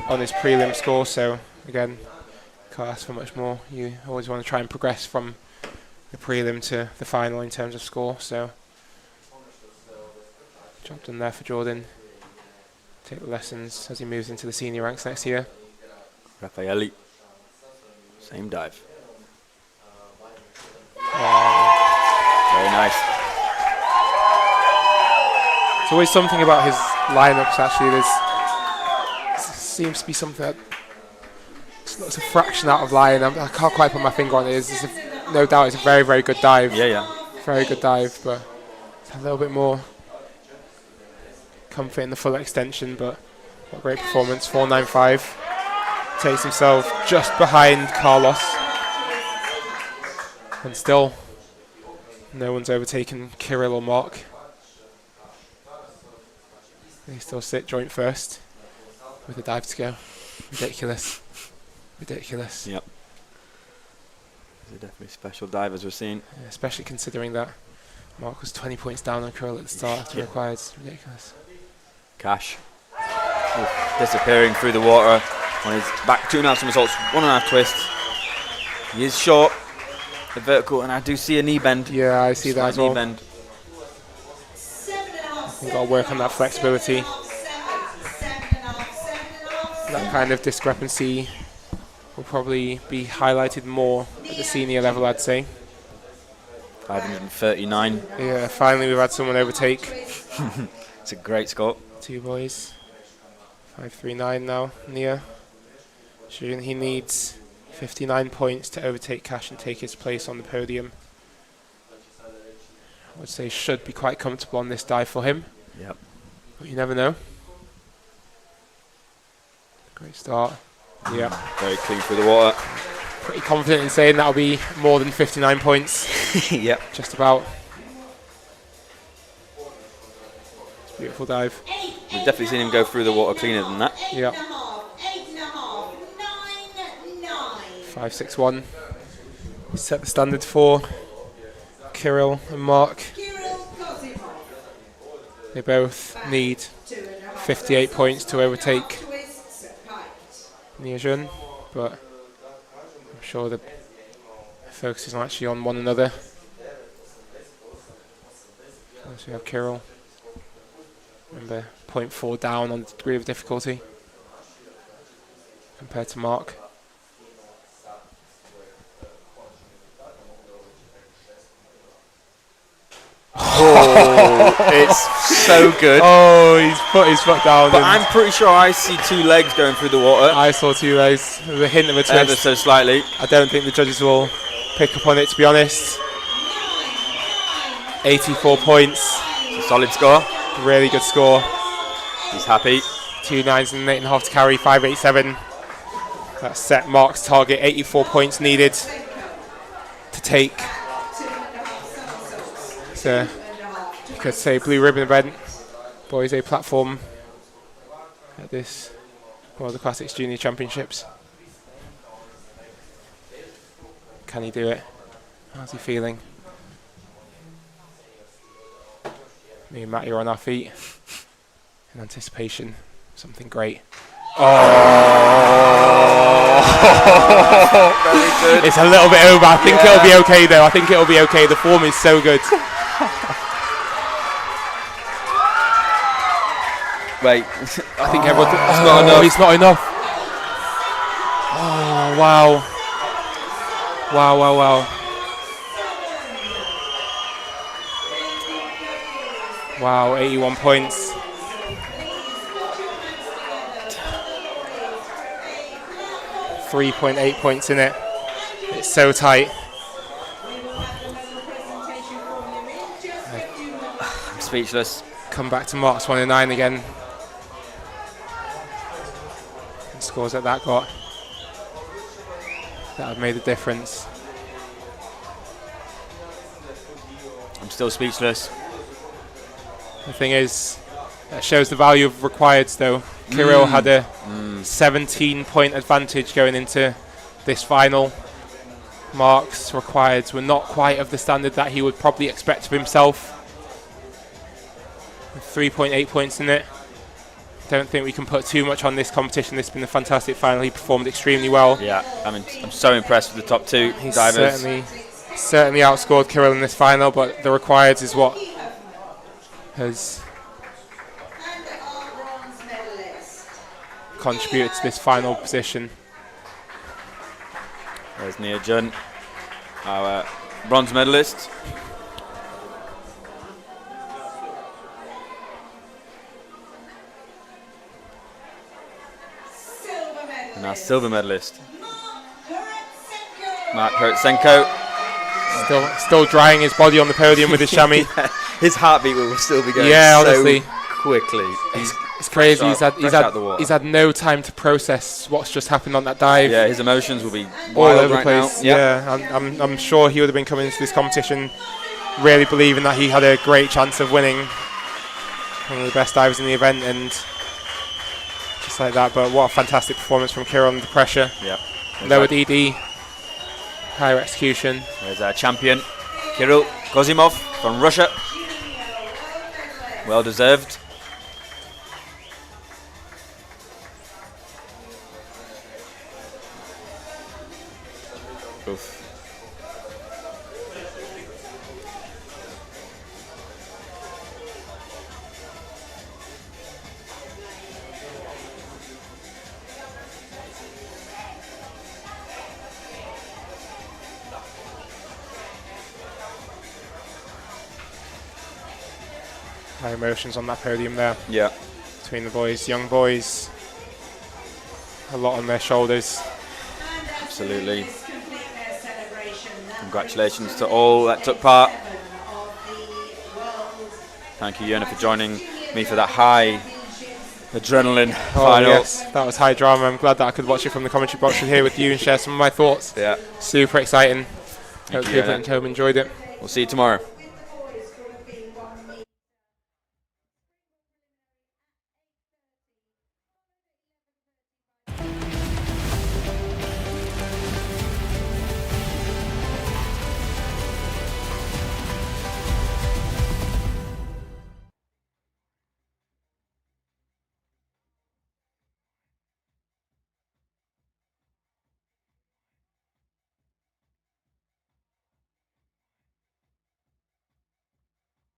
on his prelim score, so again, can't ask for much more. You always want to try and progress from the prelim to the final in terms of score, so job done there for Jordan. Take the lessons as he moves into the senior ranks next year. Raffaelli. Same dive. Very nice. It's always something about his lineups, actually. Seems to be something that it's a fraction out of line. I can't quite put my finger on it. No doubt it's a very, very good dive. Yeah. Very good dive, but it's a little bit more comfort in the full extension, but what a great performance. 4.95. Takes himself just behind Carlos. And still, no one's overtaken Kirill or Mark. They still sit joint first with a dive to go. Ridiculous. Ridiculous. Yep. These are definitely special divers we're seeing. Yeah, especially considering that Mark was 20 points down on Kirill at the start after required. It's ridiculous. Cash. Disappearing through the water on his back 2.5 somersaults, 1.5 twists. He is short, the vertical, and I do see a knee bend. Yeah, I see that as well. Knee bend. You've got to work on that flexibility. That kind of discrepancy will probably be highlighted more at the senior level, I'd say. 539. Yeah, finally we've had someone overtake. It's a great score. Two boys. 539 now, Nia. He needs 59 points to overtake Cash and take his place on the podium. I would say should be quite comfortable on this dive for him. Yep. But you never know. Great start. Yeah. Very clean through the water. Pretty confident in saying that'll be more than 59 points. Yep. Just about. It's a beautiful dive. 8. We've definitely seen him go through the water cleaner than that. Yeah. 8.5, 9.9. 5-6-1. Set the standard for Kirill and Mark. Kirill Kozimov. They both need 58 points to overtake Twists height. Niajun, but I'm sure the focus is actually on one another. So we have Kirill. Remember, 0.4 down on the degree of difficulty compared to Mark. Oh, it's so good. Oh, he's put his foot down. But I'm pretty sure I see 2 legs going through the water. I saw 2 legs with a hint of a twist. Ever so slightly. I don't think the judges will pick up on it, to be honest. 84 points. It's a solid score. Really good score. He's happy. 2 9s and 8.5 to carry, 5.87. That set Mark's target, 84 points needed to take. So, you could say blue ribbon event, boys A platform at this World Aquatics Junior Championships. Can he do it? How's he feeling? Me and Matty are on our feet in anticipation. Something great. Oh! Very good. It's a little bit over. I think it'll be okay though. I think it'll be okay. The form is so good. Wait. I think everyone. It's not enough. It's not enough. Oh wow! Wow! Wow! Wow! Wow! 81 points. 3.8 points in it. It's so tight. I'm speechless. Come back to Mark's 109 again. And scores that got. That have made a difference. I'm still speechless. The thing is, that shows the value of requireds though. Kirill had a 17-point advantage going into this final. Mark's requireds were not quite of the standard that he would probably expect of himself. With 3.8 points in it. Don't think we can put too much on this competition. This has been a fantastic final. He performed extremely well. Yeah, I'm so impressed with the top 2 He's divers. certainly outscored Kirill in this final, but the requireds is what has contributed to this final position. There's Niajun, our bronze medalist. And our silver medalist, Mark Hertsenko. Still drying his body on the podium with his chamois. Yeah, his heartbeat will still be going honestly. so quickly. It's crazy. Fresh out the water. He's had no time to process what's just happened on that dive. Yeah, his emotions will be all wild over the right place. now. Yeah, I'm sure he would have been coming into this competition really believing that he had a great chance of winning. One of the best divers in the event, and just like that. But what a fantastic performance from Kirill under pressure. Yeah. Lower DD, higher execution. There's our champion, Kirill Kozimov from Russia. Well deserved. Oof. High emotions on that podium there Yeah. between the boys, young boys. A lot on their shoulders. Absolutely. Congratulations to all that took part. Thank you, Yona, for joining me for that high adrenaline final. Yes, that was high drama. I'm glad that I could watch it from the commentary box and here with you and share some of my thoughts. Yeah. Super exciting. Hope you, people Yona. at home enjoyed it. We'll see you tomorrow.